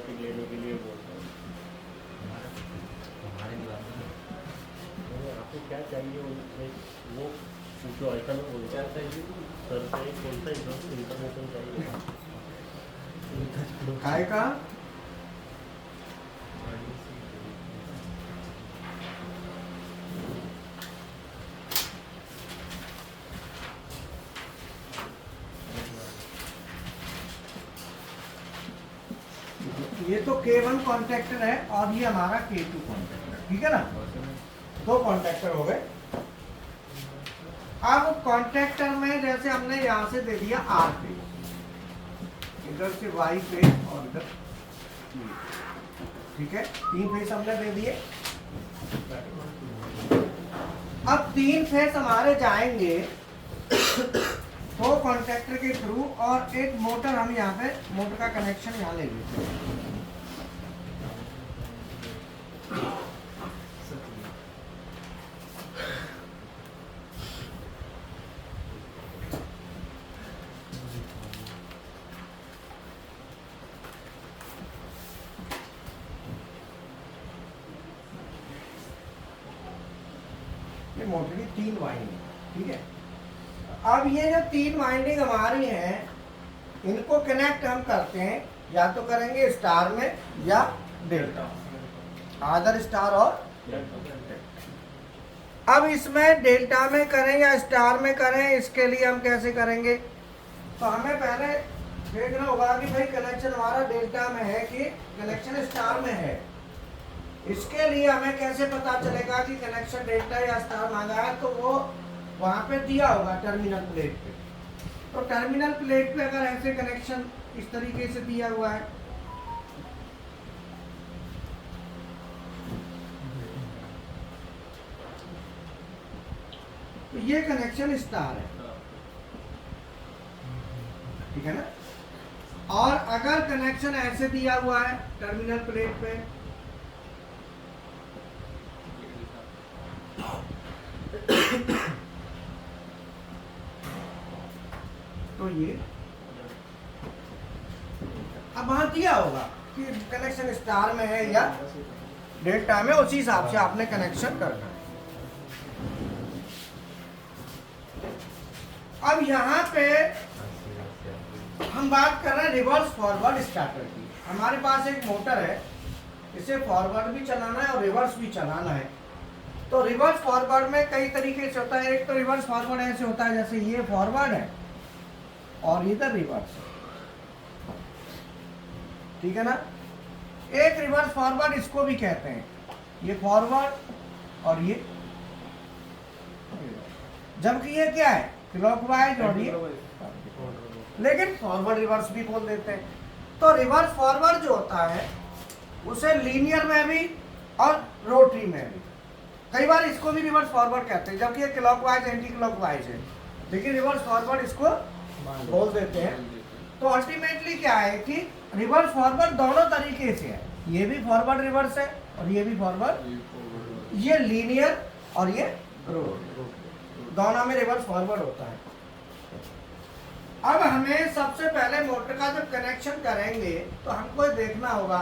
Schematic लेने के लिए बोलता हूँ। आपको क्या चाहिए वो पूछो, ऐसा मैं बोलता हूँ सर से कौन सा इंफॉर्मेशन चाहिए काय का ये तो K1 कॉन्ट्रैक्टर है और ये हमारा K2 कॉन्ट्रैक्टर, ठीक है ना, दो कॉन्ट्रैक्टर हो गए। अब कॉन्ट्रैक्टर में जैसे हमने यहां से दे दिया R फेज, इधर से Y फेज और इधर, ठीक है, 3 फेज हमने दे दिए। अब 3 फेज हमारे जाएंगे दो कॉन्ट्रैक्टर के थ्रू और एक मोटर, हम यहाँ पे मोटर का कनेक्शन यहाँ ले लेते हैं। ये मोटर की 3 वाइंडिंग, ठीक है। अब ये जो 3 वाइंडिंग हमारी हैं, इनको कनेक्ट हम करते हैं, या तो करेंगे स्टार में या डेल्टा, आदर स्टार और अब इसमें डेल्टा में करें या स्टार में करें, इसके लिए हम कैसे करेंगे, तो हमें पहले देखना होगा कि भाई कनेक्शन हमारा डेल्टा में है कि कनेक्शन स्टार में है। इसके लिए हमें कैसे पता चलेगा कि कनेक्शन डेल्टा या स्टार मांगा है, तो वो वहां पे दिया होगा टर्मिनल प्लेट पे। तो टर्मिनल प्लेट पे अगर ऐसे कनेक्शन इस तरीके से दिया हुआ है, तो ये कनेक्शन स्टार है, ठीक है ना। और अगर कनेक्शन ऐसे दिया हुआ है टर्मिनल प्लेट पे, तो ये अब वहां दिया होगा कि कनेक्शन स्टार में है या डेल्टा में, उसी हिसाब से आपने कनेक्शन करना है। अब यहाँ पे हम बात कर रहे हैं रिवर्स फॉरवर्ड स्टार्टर की। हमारे पास एक मोटर है, इसे फॉरवर्ड भी चलाना है और रिवर्स भी चलाना है। तो रिवर्स फॉरवर्ड में कई तरीके से होता है। एक तो रिवर्स फॉरवर्ड ऐसे होता है जैसे ये फॉरवर्ड है और इधर रिवर्स है, ठीक है ना। एक रिवर्स फॉरवर्ड इसको भी कहते हैं, ये फॉरवर्ड और ये, जबकि ये क्या है क्लॉकवाइज और ये, लेकिन फॉरवर्ड रिवर्स भी बोल देते हैं। तो रिवर्स फॉरवर्ड जो होता है उसे लीनियर में भी और रोटरी में भी, कई बार इसको भी रिवर्स फॉरवर्ड कहते हैं, जबकि ये क्लॉकवाइज एंटी क्लॉकवाइज है, लेकिन रिवर्स फॉरवर्ड इसको बोल देते हैं। तो अल्टीमेटली क्या है कि रिवर्स फॉरवर्ड दोनों तरीके से है, ये भी फॉरवर्ड रिवर्स है और ये भी फॉरवर्ड, ये लीनियर और ये रोटरी, दोनों में रिवर्स फॉरवर्ड होता है। अब हमें सबसे पहले मोटर का जब कनेक्शन करेंगे तो हमको देखना होगा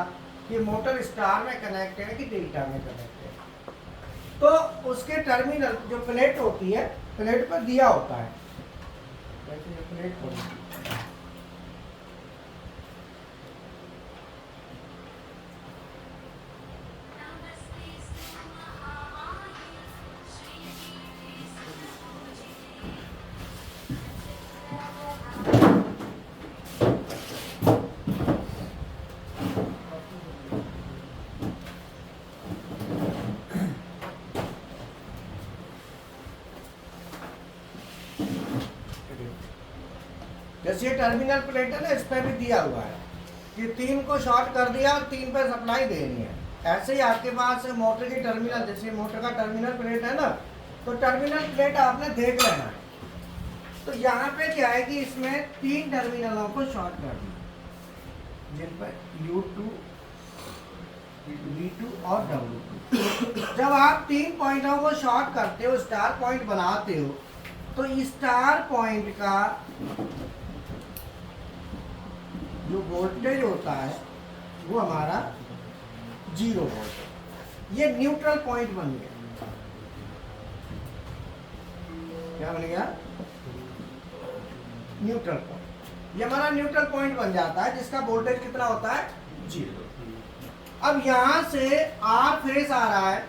कि मोटर स्टार में कनेक्ट है कि डेल्टा में कनेक्ट है। तो उसके टर्मिनल जो प्लेट होती है, प्लेट पर दिया होता है, जैसे ये प्लेट होती है, जैसे ये टर्मिनल प्लेट है ना, इस पर भी दिया हुआ है कि 3 को शॉर्ट कर दिया और 3 पे सप्लाई देनी है। ऐसे ही आपके पास मोटर की टर्मिनल, जैसे मोटर का टर्मिनल प्लेट है ना, तो टर्मिनल प्लेट आपने देख लेना है। तो यहाँ पे क्या है कि इसमें 3 टर्मिनलों को शॉर्ट कर दिया, जिन पर U2, V2 और W2। जब आप 3 पॉइंटों को शॉर्ट करते हो, स्टार पॉइंट बनाते हो, तो स्टार पॉइंट का जो वोल्टेज होता है वो हमारा 0 वोल्ट है। ये न्यूट्रल पॉइंट बन गया। क्या बन गया? Neutral point. ये हमारा न्यूट्रल पॉइंट बन जाता है जिसका वोल्टेज कितना होता है? 0। अब यहां से आर फेस आ रहा है,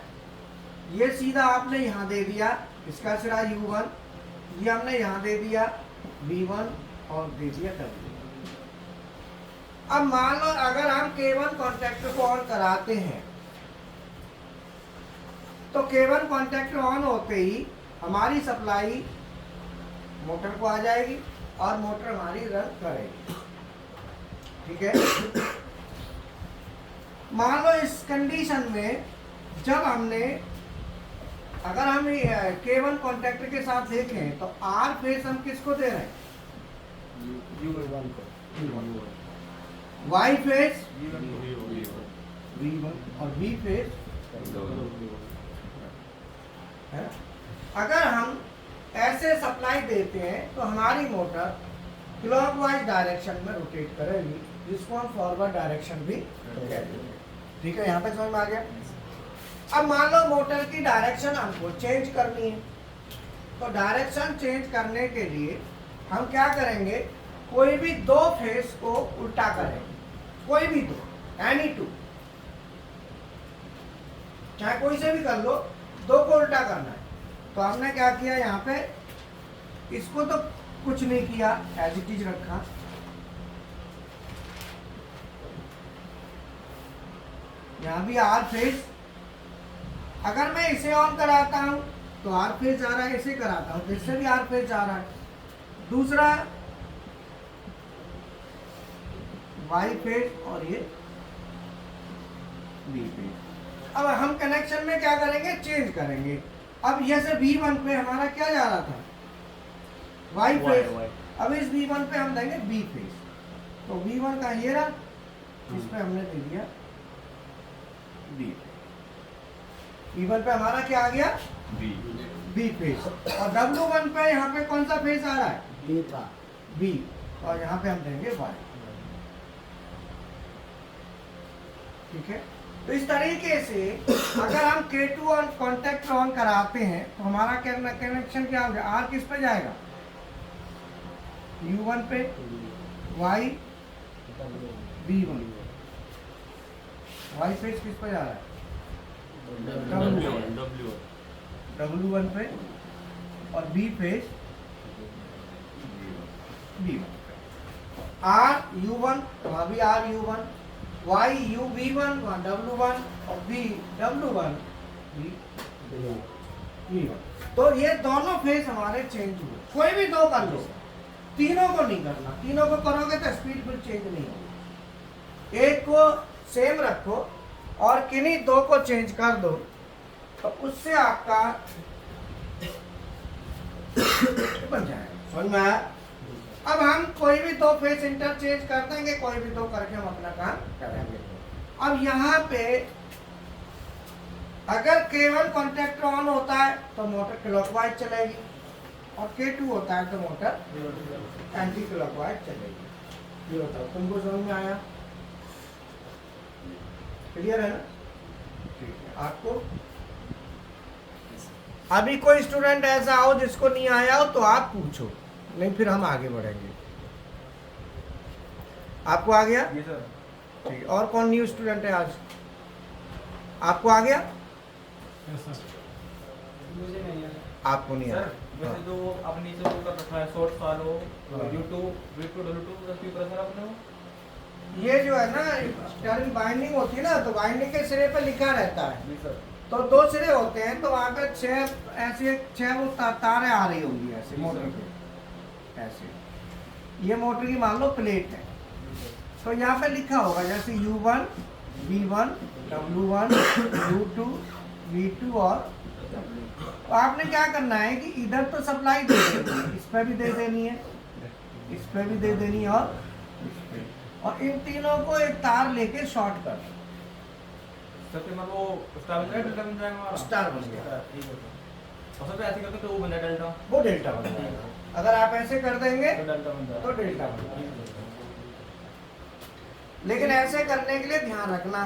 ये सीधा आपने यहां दे दिया, इसका सिरा U1, ये हमने यहां दे दिया V1 और दे दिया W। अब मान लो अगर हम K1 कॉन्टैक्टर को ऑन कराते हैं तो K1 कॉन्टैक्टर ऑन होते ही हमारी सप्लाई मोटर को आ जाएगी और मोटर हमारी रन करेगी। ठीक है। मान लो इस कंडीशन में जब हमने, अगर हम K1 कॉन्टैक्टर के साथ देखें तो आर फेस हम किसको दे रहे हैं? U1 को, वाई फेस V1 और बी फेस है। अगर हम ऐसे सप्लाई देते हैं तो हमारी मोटर क्लॉकवाइज डायरेक्शन में रोटेट करेगी, जिसको हम फॉरवर्ड डायरेक्शन भी कहते हैं। ठीक है, यहाँ तक समझ में आ गया? अब मान लो मोटर की डायरेक्शन हमको चेंज करनी है, तो डायरेक्शन चेंज करने के लिए हम क्या करेंगे? कोई भी दो फेस को उल्टा करेंगे, कोई भी दो, एनी टू, चाहे कोई से भी कर लो, दो को उल्टा करना है। तो हमने क्या किया यहाँ पे? इसको तो कुछ नहीं किया, एज इट इज रखा। यहाँ भी आर फेस, अगर मैं इसे ऑन कराता हूं तो आर फेस आ रहा है, इसे कराता हूं तो इससे भी आर फेस आ रहा है। दूसरा वाई फेस और ये बी फेस। अब हम कनेक्शन में क्या करेंगे? चेंज करेंगे। अब ये से V1 पे हमारा क्या जा रहा था? Y phase. अब इस V1 पे हम देंगे बी फेस, तो V1 का ये रहा, इस पे हमने दे दिया बी। V1 पे हमारा क्या आ गया? B phase. और W1 पे यहाँ पे कौन सा फेस आ रहा है? बी था। बी, और यहाँ पे हम देंगे वाई। ठीक है। तो इस तरीके से अगर हम K2 ऑन कॉन्टैक्ट ऑन कराते हैं तो हमारा कनेक्शन क्या हो गया? आर किस पे जाएगा? U1 पे, वाई B1। वाई फेस किस पे जा रहा है? W1 पे, और बी फेस B1 पे। R U1, वहाँ भी R U1, Y U V1, वहाँ W1 और B W1 V1। तो ये दोनों फेस हमारे चेंज हुए। कोई भी दो कर लो, तीनों को नहीं करना। तीनों को करोगे तो स्पीड फिर चेंज नहीं होगी। एक को सेम रखो और किन्हीं दो को चेंज कर दो, तो उससे आपका बन जाएगा। समझ में आया? अब हम कोई भी दो फेस इंटरचेंज कर देंगे, कोई भी दो करके हम अपना काम करेंगे। अब यहाँ पे अगर K1 कॉन्टैक्टर ऑन होता है तो मोटर क्लॉकवाइज चलेगी, और K2 होता है तो मोटर एंटी क्लॉकवाइज चलेगी। ये बताओ, तुमको समझ में आया? क्लियर है ना? ठीक है। आपको अभी कोई स्टूडेंट ऐसा हो जिसको नहीं आया हो तो आप पूछो, नहीं फिर हम आगे बढ़ेंगे। आपको आ गया? जी सर। ठीक है। और कौन न्यू स्टूडेंट है आज? आपको आ गया? मुझे नहीं है आपको नहीं आया? सर। वैसे जो अपनी जो कर रखा है short follow YouTube V two W2 क्यों करा सर आपने? ये जो है ना टर्न बाइंडिंग होती है ना, तो बाइंडिंग के सिरे पे लिखा रहता है, जी सर। तो दो सिरे होते हैं, तो वहाँ पे छह वो तारें आ रही होंगी ऐसे मोटर पे, ऐसे। ये मोटर की मान लो प्लेट है, तो यहाँ पे लिखा होगा जैसे U1 V1 W1 U2 V2 और W। तो आपने क्या करना है कि इधर तो सप्लाई दे देनी है, इस पे भी दे देनी है, इस पे भी दे देनी है, और इन तीनों को एक तार लेके शॉर्ट कर दो। सबके मतलब वो स्टार बन जाएगा, डेल्टा बन जाएगा हमारा? स्टार बन गया। ठीक है सर। और सब ऐसे करके तो वो बन जाएगा डेल्टा? वो डेल्टा बन जाएगा। अगर आप ऐसे कर देंगे तो डेल्टा बन जाएगा। तो डेल्टा बन जाएगा। लेकिन ऐसे करने के लिए ध्यान रखना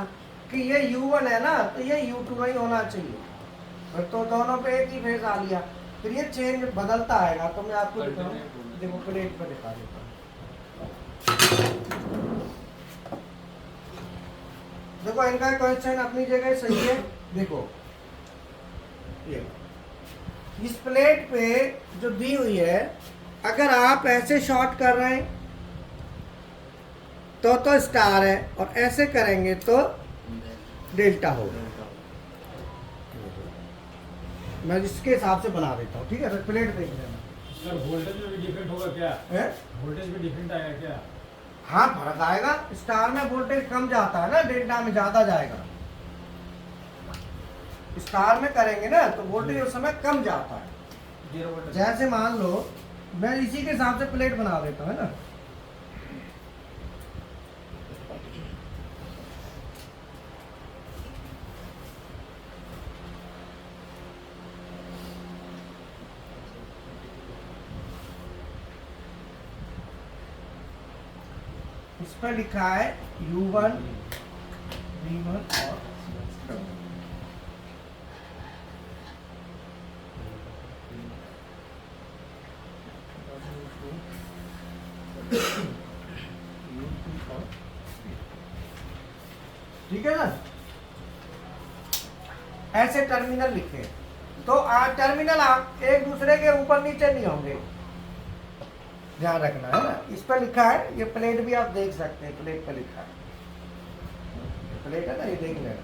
कि ये U1 है ना, तो ये U2 ही होना चाहिए। फिर तो दोनों पे एक ही फेज आ लिया, फिर ये चेंज बदलता आएगा। तो मैं आपको दिखाऊं, देखो प्लेट पे दिखा देता हूँ। देखो इनका क्वेश्चन अपनी जगह सही है। देखो ये इस प्लेट पे जो दी हुई है, अगर आप ऐसे शॉर्ट कर रहे हैं तो स्टार है, और ऐसे करेंगे तो डेल्टा होगा। मैं इसके हिसाब से बना देता हूँ, ठीक है। तो प्लेट देख लेना। सर वोल्टेज में भी डिफरेंट होगा क्या? है? वोल्टेज में डिफरेंट आएगा क्या? हाँ फर्क आएगा। स्टार में वोल्टेज कम जाता है ना, डेल्टा में ज्यादा जाएगा। स्टार में करेंगे ना तो वोल्टेज उस समय कम जाता है। 0 वोल्ट। जैसे मान लो मैं इसी के हिसाब से प्लेट बना देता हूँ, है ना। इस पर लिखा है U1, V1 और ठीक है ना। ऐसे टर्मिनल लिखे तो टर्मिनल आप एक दूसरे के ऊपर नीचे नहीं होंगे, ध्यान रखना है ना। इस पर लिखा है, ये प्लेट भी आप देख सकते हैं, प्लेट पर लिखा है, प्लेट है ना, ये देख लेना।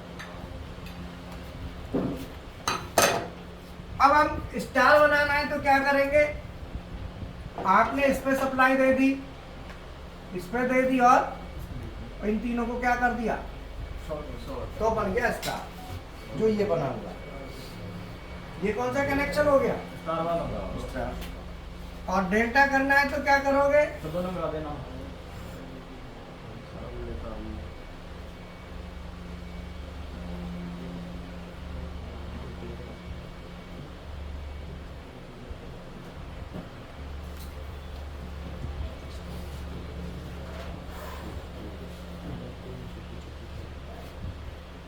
अब हम स्टार बनाना है तो क्या करेंगे, आपने इस पे सप्लाई दे दी, इस पे दे दी, और इन तीनों को क्या कर दिया, तो बन गया स्टार। जो ये बना हुआ, ये कौन सा कनेक्शन हो गया, स्टार वाला होगा। स्टार। और डेल्टा करना है तो क्या करोगे, तो दोनों मिला देना।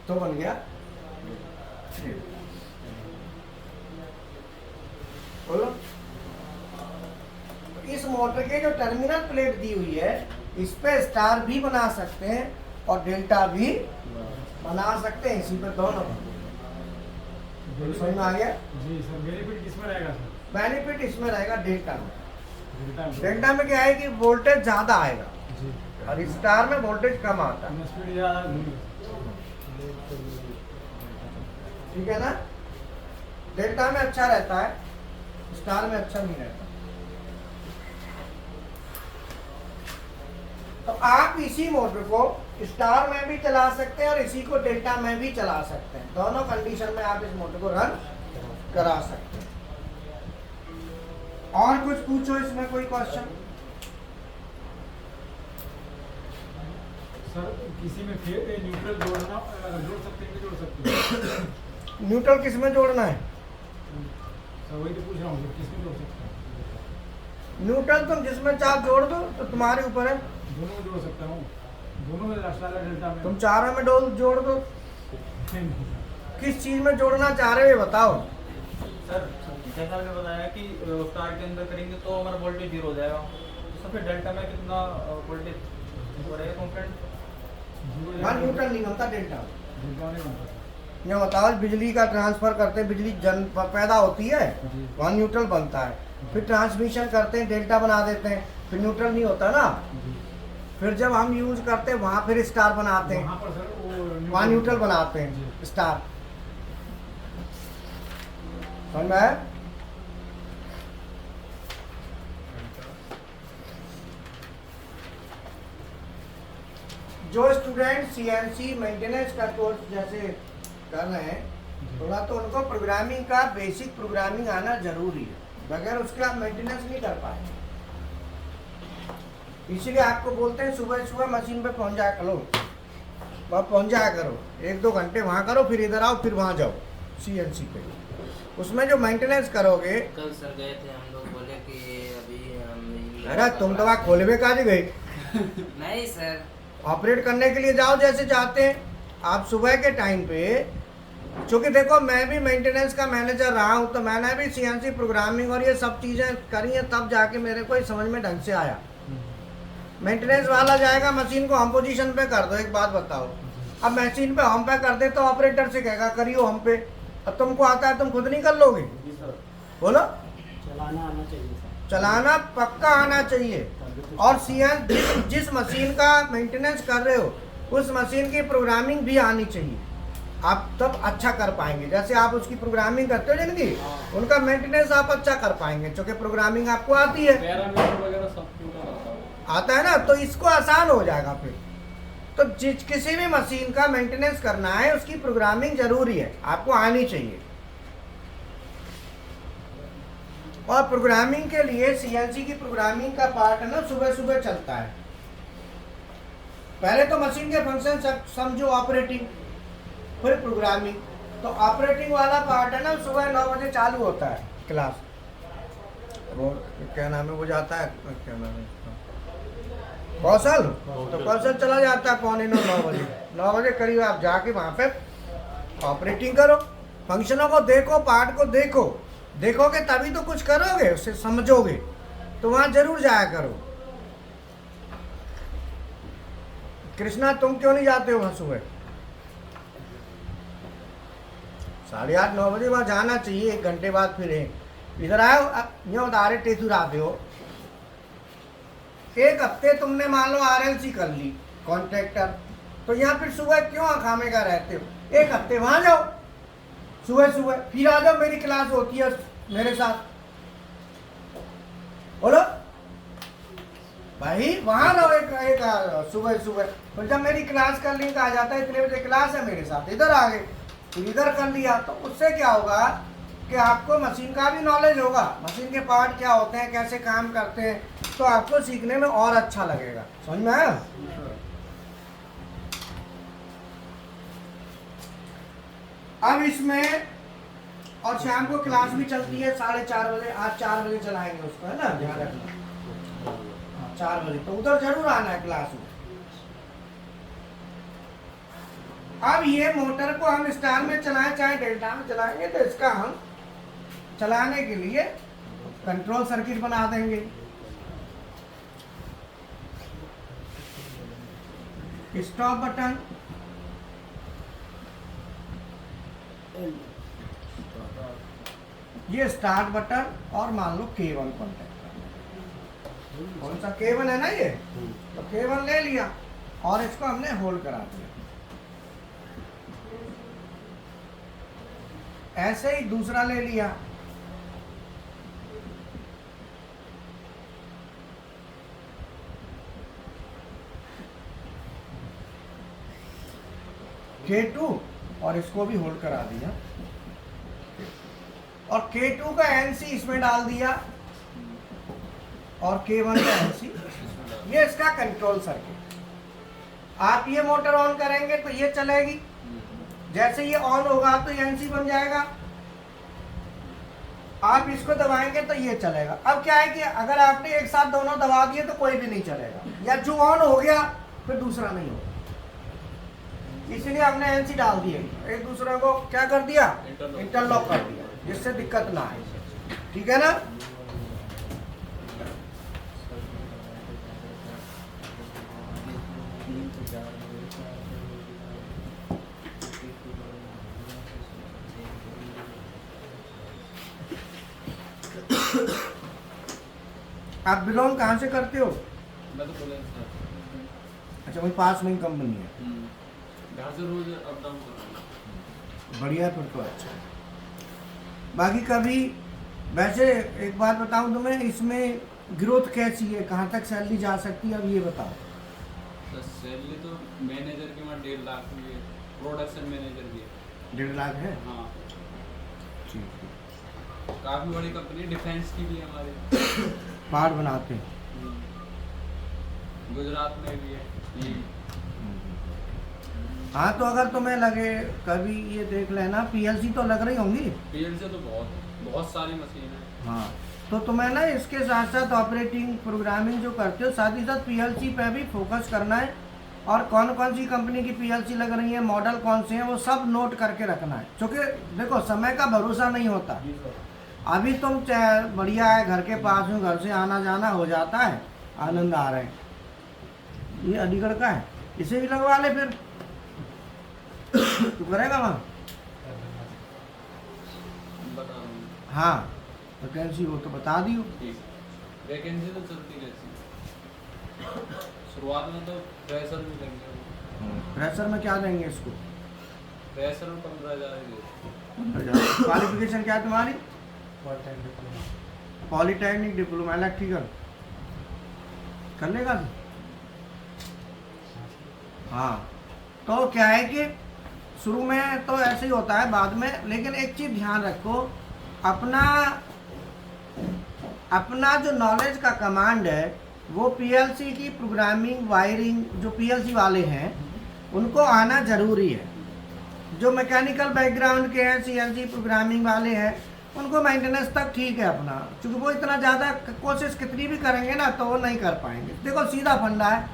तो बन गया। बोलो। इस मोटर के जो टर्मिनल प्लेट दी हुई है, इस पे स्टार भी बना सकते हैं और डेल्टा भी बना सकते हैं, इसी पे दोनों। समझ में आ गया। जी सर, बेनिफिट किसमें रहेगा सर? बेनिफिट इसमें रहेगा डेल्टा में। डेल्टा में। डेल्टा में क्या है कि वोल्टेज ज्यादा आएगा जी। और स्टार में वोल्टेज कम आता है, स्पीड ज़्यादा नहीं। ठीक है ना। डेल्टा में अच्छा रहता है, स्टार में अच्छा नहीं रहता। तो आप इसी मोटर को स्टार में भी चला सकते हैं और इसी को डेल्टा में भी चला सकते हैं। दोनों कंडीशन में आप इस मोटर को रन करा सकते हैं। और कुछ पूछो इसमें, कोई क्वेश्चन। सर किसी में न्यूट्रल जोड़ना, जोड़ सकते हैं कि जोड़ सकते हैं? न्यूट्रल किस में जोड़ना है, सर वही तो पूछ रहा हूँ, किस में जोड़ सकते हैं? न्यूट्रल तुम जिसमें चाह जोड़ दो, तो तुम्हारे ऊपर है। दोनों में जोड़ सकता हूँ, दोनों में स्टार डेल्टा में। तुम चारों में जोड़ दो। किस चीज में जोड़ना चाह रहे हो ये बताओ। सर जैसा आपने बताया कि स्टार के अंदर करेंगे तो हमारा वोल्टेज 0 हो जाएगा, तो सर फिर डेल्टा में कितना वोल्टेज हो रहेगा कॉन्स्टेंट? हाँ, न्यूट्रल नहीं बनता, डेल्टा। डेल्टा नहीं बनता। ये बताओ, बिजली का ट्रांसफर करते हैं, बिजली पैदा होती है, वहाँ न्यूट्रल बनता है। फिर ट्रांसमिशन करते हैं, डेल्टा बना देते हैं, फिर न्यूट्रल नहीं होता ना। फिर जब हम यूज करते हैं वहाँ फिर स्टार बनाते हैं, वहाँ पर सर वो वहाँ न्यूट्रल बनाते हैं, स्टार। समझ में आया? जो स्टूडेंट सीएनसी मेंटेनेंस का कोर्स जैसे कर रहे हैं, थोड़ा तो उनको प्रोग्रामिंग का बेसिक प्रोग्रामिंग आना जरूरी है, बगैर उसके आप मेंटेनेंस नहीं कर पाएंगे। इसीलिए आपको बोलते हैं सुबह सुबह मशीन पे पहुंच जाया करो, वहाँ पहुंच जाया करो, 1-2 घंटे वहाँ करो, फिर इधर आओ, फिर वहाँ जाओ सीएनसी पे। उसमें जो मेंटेनेंस करोगे, कल सर गए थे हम लोग, बोले कि अभी हम अरे तुम तो वहाँ खोलवे काज गए। नहीं सर, ऑपरेट करने के लिए जाओ जैसे जाते हैं आप सुबह के टाइम पे। क्योंकि देखो मैं भी मेंटेनेंस का मैनेजर रहा हूँ, तो मैंने भी सीएनसी प्रोग्रामिंग और ये सब चीज़ें करी हैं, तब जाके मेरे को समझ में ढंग से आया। मेंटेनेंस वाला जाएगा मशीन को होम पोजीशन पे कर दो, एक बात बताओ, अब मशीन पे होम पे कर दे तो ऑपरेटर से कहेगा करियो होम पे, अब तुमको आता है तुम खुद नहीं कर लोगे? जी सर, बोलो, चलाना आना चाहिए सर। चलाना पक्का आना चाहिए। और सीएन जिस मशीन का मेंटेनेंस कर रहे हो उस मशीन की प्रोग्रामिंग भी आनी चाहिए, आप तब अच्छा कर पाएंगे। जैसे आप उसकी प्रोग्रामिंग करते हो जिनकी, उनका मेंटेनेंस आप अच्छा कर पाएंगे, क्योंकि प्रोग्रामिंग आपको आती है, पैरामीटर वगैरह सब क्यों का बताओ। आता है ना, तो इसको आसान हो जाएगा फिर। तो किसी भी मशीन का मेंटेनेंस करना है उसकी प्रोग्रामिंग जरूरी है, आपको आनी चाहिए। और प्रोग्रामिंग के लिए सीएनसी की प्रोग्रामिंग का पार्ट है ना, सुबह सुबह चलता है। पहले तो मशीन के फंक्शन समझो, ऑपरेटिंग, फिर प्रोग्रामिंग। तो ऑपरेटिंग वाला पार्ट है ना, सुबह 9 बजे चालू होता है क्लास। वो क्या नाम है, वो जाता है, क्या नाम है, कौशल। तो कौशल चला जाता है 8:45 बजे। 9 बजे करीब आप जाके वहाँ पे ऑपरेटिंग करो, फंक्शनों को देखो, पार्ट को देखो, देखोगे तभी तो कुछ करोगे, उससे समझोगे, तो वहाँ जरूर जाया करो। कृष्णा तुम क्यों नहीं जाते हो वहाँ सुबह? 8:30-9 बजे वहाँ जाना चाहिए, 1 घंटे बाद फिर इधर आओ। यो उदारे टेसुर आते हो, 1 हफ्ते तुमने मान लो आरएलसी कर ली कॉन्ट्रैक्टर, तो यहाँ फिर सुबह क्यों खामे का रहते हो? 1 हफ्ते वहाँ जाओ सुबह सुबह, फिर आ जाओ, मेरी क्लास होती है मेरे साथ। बोलो भाई, वहाँ रहो एक सुबह सुबह, फिर जब मेरी क्लास का लिंक आ जाता है, इतने बजे क्लास है मेरे साथ, इधर आ गए, फिर इधर कर लिया, तो उससे क्या होगा कि आपको मशीन का भी नॉलेज होगा, मशीन के पार्ट क्या होते हैं, कैसे काम करते हैं, तो आपको सीखने में और अच्छा लगेगा। समझ में आया? अब इसमें और शाम को क्लास भी चलती है 4:30 बजे। आज 4 बजे चलाएंगे उसको, है ना, ध्यान रखना 4 बजे, तो उधर जरूर आना है क्लास में। अब ये मोटर को हम स्टार में चलाएं चाहे डेल्टा में चलाएंगे, तो इसका हम चलाने के लिए कंट्रोल सर्किट बना देंगे। स्टॉप बटन, ये स्टार्ट बटन, और मान लो K1 कॉन्टेक्ट करना, कौन सा K1 है ना ये, तो K1 ले लिया और इसको हमने होल्ड करा दिया। ऐसे ही दूसरा ले लिया, K2, और इसको भी होल्ड करा दिया, और K2 का NC इसमें डाल दिया, और K1 का NC, ये इसका कंट्रोल सर्किट। आप ये मोटर ऑन करेंगे तो ये चलेगी, जैसे ये ऑन होगा तो ये NC बन जाएगा, आप इसको दबाएंगे तो ये चलेगा। अब क्या है कि अगर आपने एक साथ दोनों दबा दिए तो कोई भी नहीं चलेगा, या जो ऑन हो गया फिर दूसरा नहीं होगा, इसलिए हमने NC डाल दिए, एक दूसरे को क्या कर दिया, इंटरलॉक कर दिया, जिससे दिक्कत ना आए। ठीक है ना? आप बिलोंग कहाँ से करते हो? मैं तो बोले सर, अच्छा, वही पास में ही कंपनी है, घर से रोज अप डाउन कर रहा हूँ। बढ़िया है फिर तो। अच्छा, बाकी कभी वैसे एक बात बताऊं तुम्हें, इसमें ग्रोथ कैसी है, कहाँ तक सैलरी जा सकती है, अब ये बताओ। तो सैलरी तो मैनेजर की वहाँ 1.5 लाख भी है, प्रोडक्शन मैनेजर भी है। 1.5 लाख है? हाँ, ठीक है। काफ़ी बड़ी कंपनी, डिफेंस की भी है हमारे। पार्ट बनाते हैं। गुजरात में भी है ये। हाँ, तो अगर तुम्हें लगे कभी ये देख लेना, PLC तो लग रही होंगी। PLC तो बहुत सारी मशीन है। हाँ, तो तुम्हें ना इसके साथ साथ ऑपरेटिंग प्रोग्रामिंग जो करते हो, साथ ही साथ PLC पे भी फोकस करना है, और कौन कौन सी कंपनी की पीएलसी लग रही है, मॉडल कौन से हैं, वो सब नोट करके रखना है। क्योंकि देखो समय का भरोसा नहीं होता। जी सर। अभी तुम चाहे बढ़िया है, घर के पास में, घर से आना जाना हो जाता है, आनंद आ रहे हैं। ये अलीगढ़ का है, इसे भी लगवा ले फिर। तू करेगा वहाँ? बता रहा हूँ। हाँ, वैकेंसी हो तो बता दियो। वैकेंसी तो चलती रहती है। शुरुआत में तो फ्रेशर भी लेंगे। फ्रेशर में क्या देंगे इसको? फ्रेशर में 15,000 ही देते। क्वालिफिकेशन क्या है तुम्हारी? पॉलिटेक्निक डिप्लोमा इलेक्ट्रिकल कर लेगा तू? हाँ, तो क्या है कि शुरू में तो ऐसे ही होता है, बाद में लेकिन एक चीज ध्यान रखो, अपना जो नॉलेज का कमांड है वो पीएलसी की प्रोग्रामिंग, वायरिंग, जो पीएलसी वाले हैं उनको आना जरूरी है। जो मैकेनिकल बैकग्राउंड के हैं, सीएनसी प्रोग्रामिंग वाले हैं, उनको मेंटेनेंस तक ठीक है अपना, क्योंकि वो इतना ज़्यादा कोशिश कितनी भी करेंगे ना तो वो नहीं कर पाएंगे। देखो सीधा फंडा है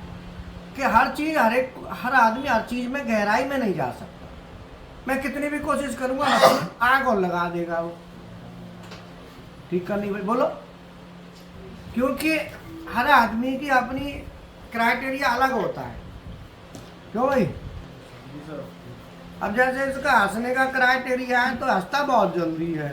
कि हर चीज़, हर आदमी हर चीज़ में गहराई में नहीं जा सकता। मैं कितनी भी कोशिश करूँगा ना, आग और लगा देगा वो, ठीक करनी भाई बोलो। क्योंकि हर आदमी की अपनी क्राइटेरिया अलग होता है, क्यों भाई? जी सर। अब जैसे इसका हंसने का क्राइटेरिया है तो हंसता बहुत जल्दी है,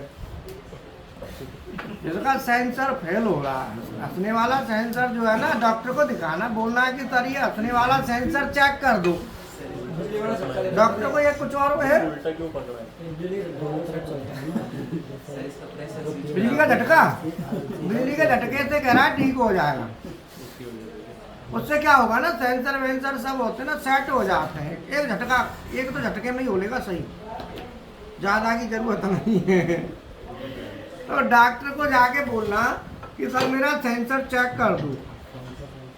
इसका सेंसर फेल हो रहा है। हंसने वाला सेंसर जो है ना, डॉक्टर को दिखाना, बोलना है कि सर ये हंसने वाला सेंसर चेक कर दो, डॉक्टर को ये कुछ और है। उल्टा क्यों पड़ रहा है? बिजली का झटका, बिजली के झटके से कह रहा है ठीक हो जाएगा। उससे क्या होगा ना, सेंसर वेंसर सब होते हैं ना, सेट हो जाते हैं। एक झटका, एक तो झटके में ही होलेगा सही, ज़्यादा की जरूरत नहीं है। तो डॉक्टर को जाके बोलना कि सर मेरा सेंसर चेक कर दो,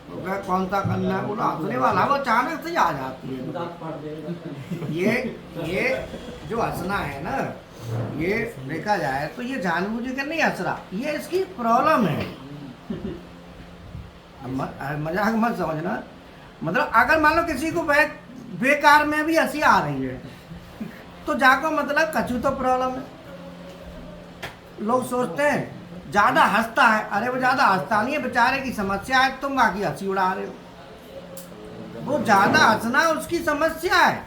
तो क्या कौन सा करना है? बोला हंसने वाला, वो अचानक से आ जाती है। ये जो हंसना है ना, ये देखा जाए तो ये जानबूझ के नहीं हंस रहा, ये इसकी प्रॉब्लम है। मजाक मत समझना, मतलब अगर मान लो किसी को बेकार में भी हंसी आ रही है तो जाको मतलब कछु तो प्रॉब्लम है। लोग सोचते हैं ज्यादा हंसता है, अरे वो ज्यादा हंसता नहीं है, बेचारे की समस्या है, तुम बाकी हंसी उड़ा रहे हो। वो ज्यादा हंसना उसकी समस्या है।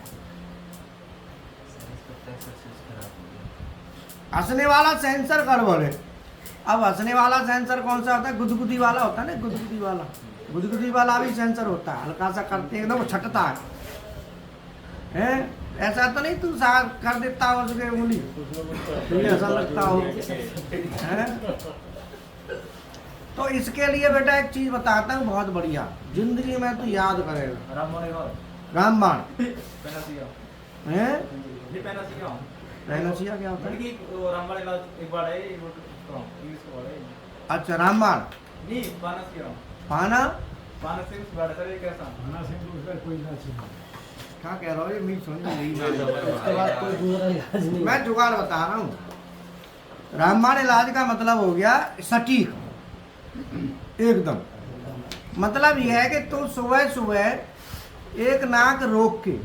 हंसने वाला सेंसर गड़बड़ है। अब हंसने वाला सेंसर कौन सा होता है? गुदगुदी वाला होता है ना, गुदगुदी वाला, गुदगुदी वाला भी सेंसर होता है, हल्का सा करते हैं ना वो छटता है। ऐसा तो नहीं तू कर देता हो उसके उंगली, तुझे ऐसा लगता हो है? तो इसके लिए बेटा एक चीज बताता हूँ बहुत बढ़िया, जिंदगी में तू याद करेगा। रामबाण है? ये पैनासिया हूँ। पैनासिया क्या होता है? रामबाण इलाज एक बार है, इंग्लिश का वर्ड है। अच्छा, रामबाण नहीं, पैनासिया। पाना पैनासिया इस वर्ड सर ये कैसा? खाना से तो उसका कोई इलाज नहीं। क्या कह रहा हो? ये मैं समझ नहीं उसके बाद कोई दूसरा इलाज नहीं। मैं जुगाड़ बता रहा हूँ। रामबाण इलाज का मतलब हो गया सटीक एकदम। मतलब यह है कि तू सुबह सुबह एक नाक रोक के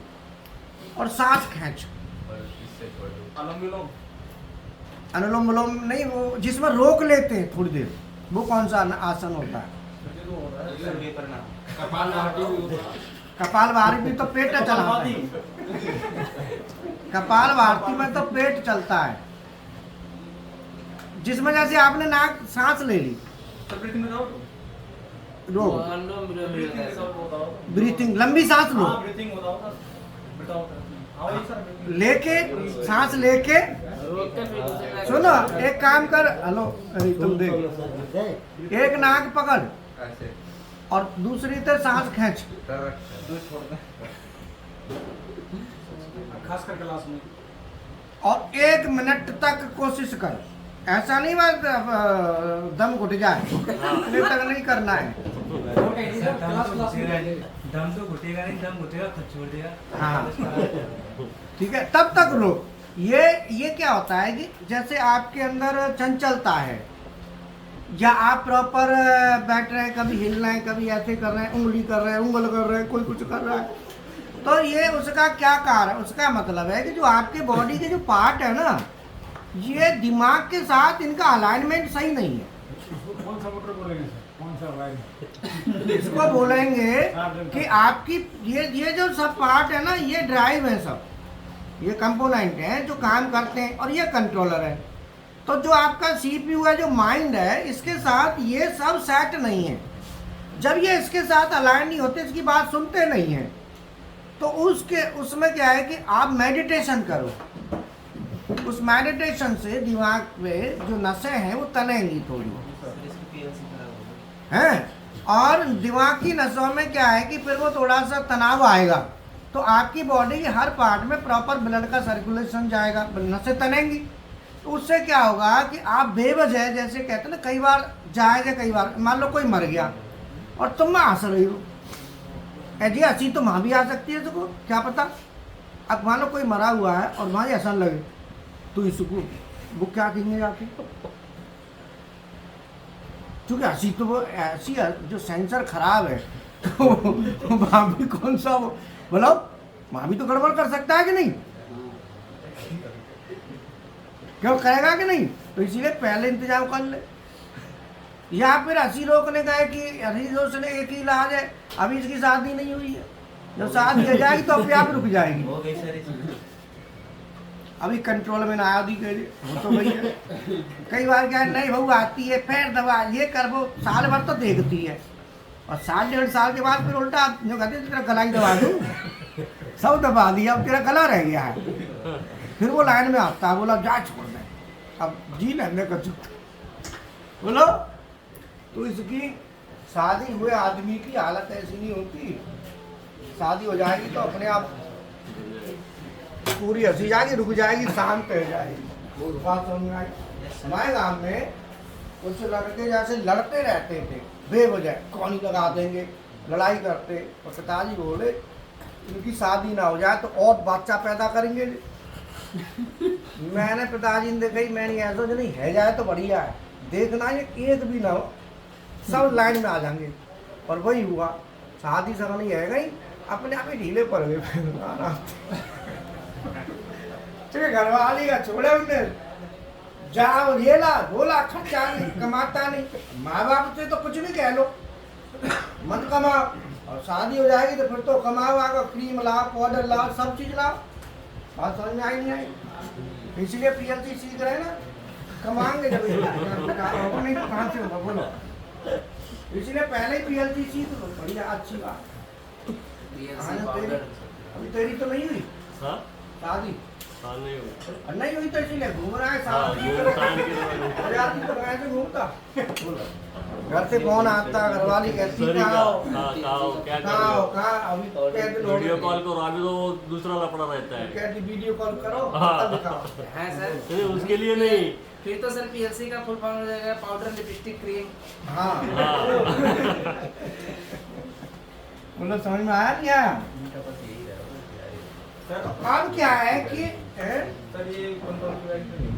और सांस खींच, अनुलोम विलोम नहीं, वो जिसमें रोक लेते हैं थोड़ी देर, वो कौन सा आसन होता है? कपाल भारती तो पेट चलाता है, कपाल भारती में तो पेट चलता है, जिसमें जैसे आपने नाक सांस ले ली, रोक, ब्रीथिंग, लंबी सांस लो, लेके सांस लेके सुनो, एक काम कर, हेलो अरे तुम देख, एक नाक पकड़ और दूसरी तरफ सांस खींच, खास कर क्लास में, और 1 मिनट तक कोशिश कर। ऐसा नहीं बस दम घुट जाए, इतने तक नहीं करना है। दम तो घुटेगा नहीं, दम घुटेगा खुद छोड़ देगा। हाँ ठीक है, तब तक रोक। ये क्या होता है कि जैसे आपके अंदर चंचलता है, या आप प्रॉपर बैठ रहे हैं, कभी हिल रहे हैं, कभी ऐसे कर रहे हैं, उंगली कर रहे हैं, उंगल कर रहे हैं, कोई कुछ कर रहा है, तो ये उसका क्या कारण, उसका मतलब है कि जो आपके बॉडी के जो पार्ट है ना, ये दिमाग के साथ इनका अलाइनमेंट सही नहीं है। कौन सा मोटर बोलेंगे सर? कौन सा वायर? इसको बोलेंगे कि आपकी ये जो सब पार्ट है ना, ये ड्राइव है, सब ये कंपोनेंट हैं जो काम करते हैं, और ये कंट्रोलर है। तो जो आपका सीपीयू है, जो माइंड है, इसके साथ ये सब सेट नहीं है। जब ये इसके साथ अलाइन नहीं होते, इसकी बात सुनते नहीं हैं, तो उसमें क्या है कि आप मेडिटेशन करो। उस मेडिटेशन से दिमाग में जो नसें हैं वो तनेंगी थोड़ी, हैं, और दिमाग की नसों में क्या है कि फिर वो थोड़ा सा तनाव आएगा, तो आपकी बॉडी के हर पार्ट में प्रॉपर ब्लड का सर्कुलेशन जाएगा, नसें तनेंगी। तो उससे क्या होगा कि आप बेवजह, जैसे कहते हैं ना, कई बार जाएगा, कई बार मान लो कोई मर गया और तुम हंस रही हो, जी हंसी तो वहाँ भी आ सकती है, तुमको क्या पता। अब मान लो कोई मरा हुआ है और वहाँ हंसन लगे, तो इसको वो क्या कहेंगे आपकी, क्योंकि हंसी तो वो ऐसी जो सेंसर खराब है, तो वहाँ भी कौन सा वो, बोलो वहाँ भी तो गड़बड़ कर सकता है कि नहीं, क्यों करेगा कि नहीं। तो इसीलिए पहले इंतजाम कर ले। या फिर हंसी रोकने का है कि हंसी रोकने एक ही इलाज है, अभी इसकी शादी नहीं हुई है, जब शादी हो जाएगी तो अपने आप रुक जाएगी। अभी कंट्रोल में ना आदि के वो तो वही है। कई बार क्या है, नहीं बहू आती है, पैर दबा, ये कर, वो साल भर तो देखती है, और साल 1.5 साल के बाद फिर उल्टा जो कहते हैं तेरा गला ही दबा दूँ, सब दबा दिया, अब तेरा गला रह गया है। फिर वो लाइन में आता है, बोला जा छोड़ दे, अब जी लेने का चुप बोलो। तो इसकी शादी हुए आदमी की हालत ऐसी नहीं होती, शादी हो जाएगी तो अपने आप पूरी हंसी जाएगी, रुक जाएगी, शांत हो जाएगी। बात समझ में आई। हमारे गाँव में कुछ लड़के जैसे लड़ते रहते थे बेवजह, कौन लगा देंगे, लड़ाई करते, और पिताजी बोले इनकी शादी ना हो जाए तो और बच्चा पैदा करेंगे। मैंने पिताजी ने देखी, मैंने ऐसा जो नहीं है जाए तो बढ़िया है, देखना ये एक भी ना हो, सब लाइन में आ जाएंगे। और वही हुआ, शादी सगनी है गई, अपने आप ही ढीले पड़ गए। घर वाली का छोड़े उनने, जाओ ये ला बोला, खर्चा नहीं, कमाता नहीं, माँ बाप से तो कुछ भी कह लो, मत कमाओ, और शादी हो जाएगी तो फिर तो कमाओ, आगे क्रीम लाओ, पाउडर लाओ, सब चीज लाओ। बात समझ में आई नहीं आई। इसीलिए पीएलसी सीख रहे हैं ना, कमाएंगे जब होगा, नहीं तो कहाँ से होगा बोलो। इसलिए पहले ही पीएलसी सीख लो, बढ़िया अच्छी बात। अभी तेरी तो नहीं हुई शादी, नहीं हुई तो इसीलिए घूम रहा है, तो घूमता घर से कौन आता, घरवाली कहती वीडियो कॉल करो, अभी तो दूसरा लफड़ा रहता है, कहती वीडियो कॉल करो, है सर, उसके लिए नहीं, फिर तो सर पीएलसी का फुल फॉर्म हो जाएगा पाउडर लिपस्टिक क्रीम। हाँ बोलो समझ में आया नहीं आया। अब क्या है कि सर ये कंट्रोल की लाइट नहीं,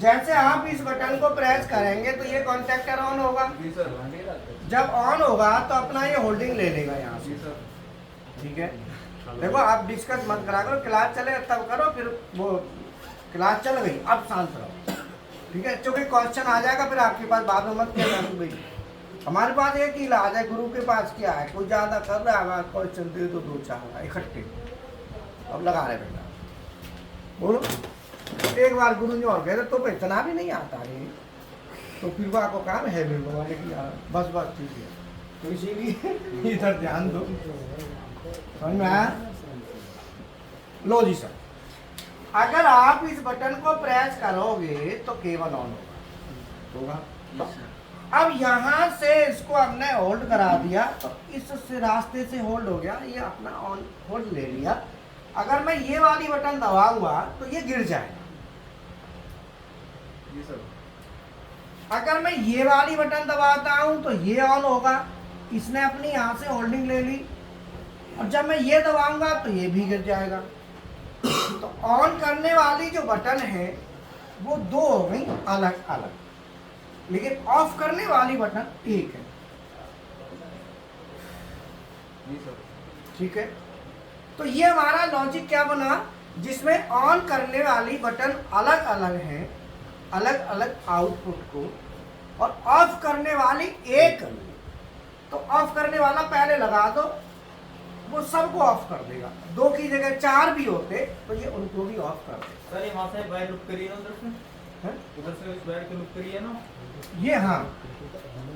जैसे आप इस बटन को प्रेस करेंगे तो ये कॉन्टैक्टर ऑन होगा, जी सर, जब ऑन होगा तो अपना ये होल्डिंग ले लेगा यहाँ जी से, सर, ठीक है। देखो आप डिस्कस मत करा करो, क्लास चले तब करो, फिर वो क्लास चल गई अब शांत रहो, ठीक है। क्योंकि क्वेश्चन आ जाएगा फिर आपके पास, बाद में मत किया भाई। हमारे पास एक ही इलाज है, गुरु के पास क्या है, कोई ज़्यादा कर रहा है क्वेश्चन दे दो 2-4 इकट्ठे, अब लगा रहे बेटा बोलो। एक बार गुरु ने और कह तो इतना भी नहीं आता रे, तो फिर वो आपको काम है भी बोले कि यार बस बस ठीक है, तो इसीलिए इधर ध्यान दो, समझ में आया। लो जी सर, अगर आप इस बटन को प्रेस करोगे तो केवल ऑन होगा। अब यहाँ से इसको हमने होल्ड करा दिया, तो इस रास्ते से होल्ड हो गया, ये अपना ऑन होल्ड ले लिया। अगर मैं ये वाली बटन दबाऊंगा तो ये गिर जाएगा, जी सर, अगर मैं ये वाली बटन दबाता हूं तो ये ऑन होगा, इसने अपनी यहाँ से होल्डिंग ले ली, और जब मैं ये दबाऊंगा तो ये भी गिर जाएगा। तो ऑन करने वाली जो बटन है वो 2 हो गई अलग अलग, लेकिन ऑफ करने वाली बटन एक है। जी सर। ठीक है, तो ये हमारा लॉजिक क्या बना, जिसमें ऑन करने वाली बटन अलग अलग है, अलग अलग आउटपुट को, और ऑफ करने वाली एक। तो ऑफ करने वाला पहले लगा दो, वो सबको ऑफ कर देगा। 2 की जगह 4 भी होते तो ये उनको भी ऑफ कर देगा। सर ये वहाँ से वायर लुक करिए ना उधर से, हैं? उधर से इस वायर की लुक करिए ना। ये हाँ,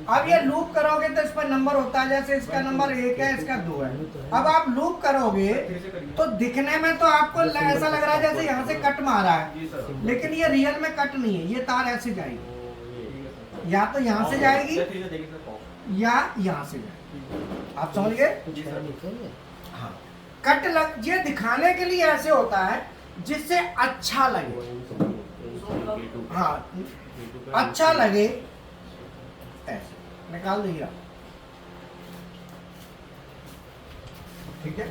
अब ये लूप करोगे तो इस पर नंबर होता है, जैसे इसका नंबर 1 है, इसका 2 है। अब आप लूप करोगे फिर से करिए। तो दिखने में तो आपको ऐसा लग रहा है जैसे यहाँ से कट मारा है, जी सर। लेकिन ये रियल में कट नहीं है। ये तार ऐसे जाएगी, ठीक है सर। या तो यहाँ से जाएगी फिर से देखिए सर ऑफ। या यहाँ से जाएगी। आप समझ गए? जी सर। हाँ, कट लग ये दिखाने के लिए ऐसे होता है जिससे अच्छा लगे। हाँ, अच्छा लगे ऐसे निकाल दिया। ठीक है,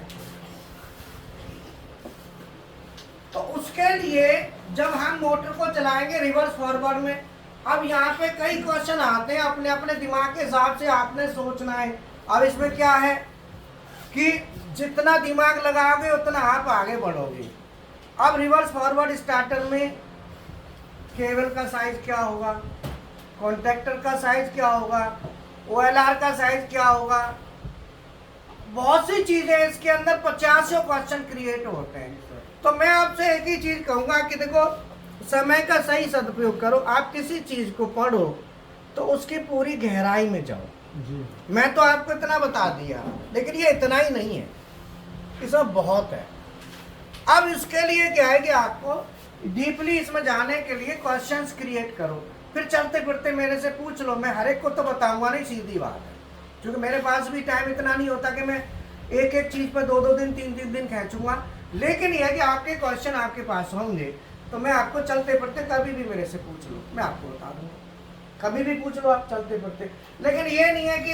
तो उसके लिए जब हम मोटर को चलाएंगे रिवर्स फॉरवर्ड में, अब यहाँ पे कई क्वेश्चन आते हैं, अपने अपने दिमाग के हिसाब से आपने सोचना है। अब इसमें क्या है कि जितना दिमाग लगाओगे उतना आप आगे बढ़ोगे। अब रिवर्स फॉरवर्ड स्टार्टर में केबल का साइज क्या होगा, कॉन्टैक्टर का साइज क्या होगा, OLR का साइज क्या होगा, बहुत सी चीजें इसके अंदर 50 क्वेश्चन क्रिएट होते हैं। तो मैं आपसे एक ही चीज कहूंगा कि देखो, समय का सही सदुपयोग करो। आप किसी चीज को पढ़ो तो उसकी पूरी गहराई में जाओ। मैं तो आपको इतना बता दिया, लेकिन ये इतना ही नहीं है, इसमें बहुत है। अब इसके लिए क्या है कि आपको डीपली इसमें जाने के लिए क्वेश्चंस क्रिएट करो, फिर चलते फिरते मेरे से पूछ लो। मैं हर एक को तो बताऊंगा नहीं, सीधी बात है, क्योंकि मेरे पास भी टाइम इतना नहीं होता कि मैं एक एक चीज पर 2-2 दिन 3-3 दिन खींचूंगा। लेकिन यह कि आपके क्वेश्चन आपके पास होंगे तो मैं आपको चलते फिरते कभी भी मेरे से पूछ लो, मैं आपको बता दूंगा। कभी भी पूछ लो आप चलते फिरते। लेकिन ये नहीं है कि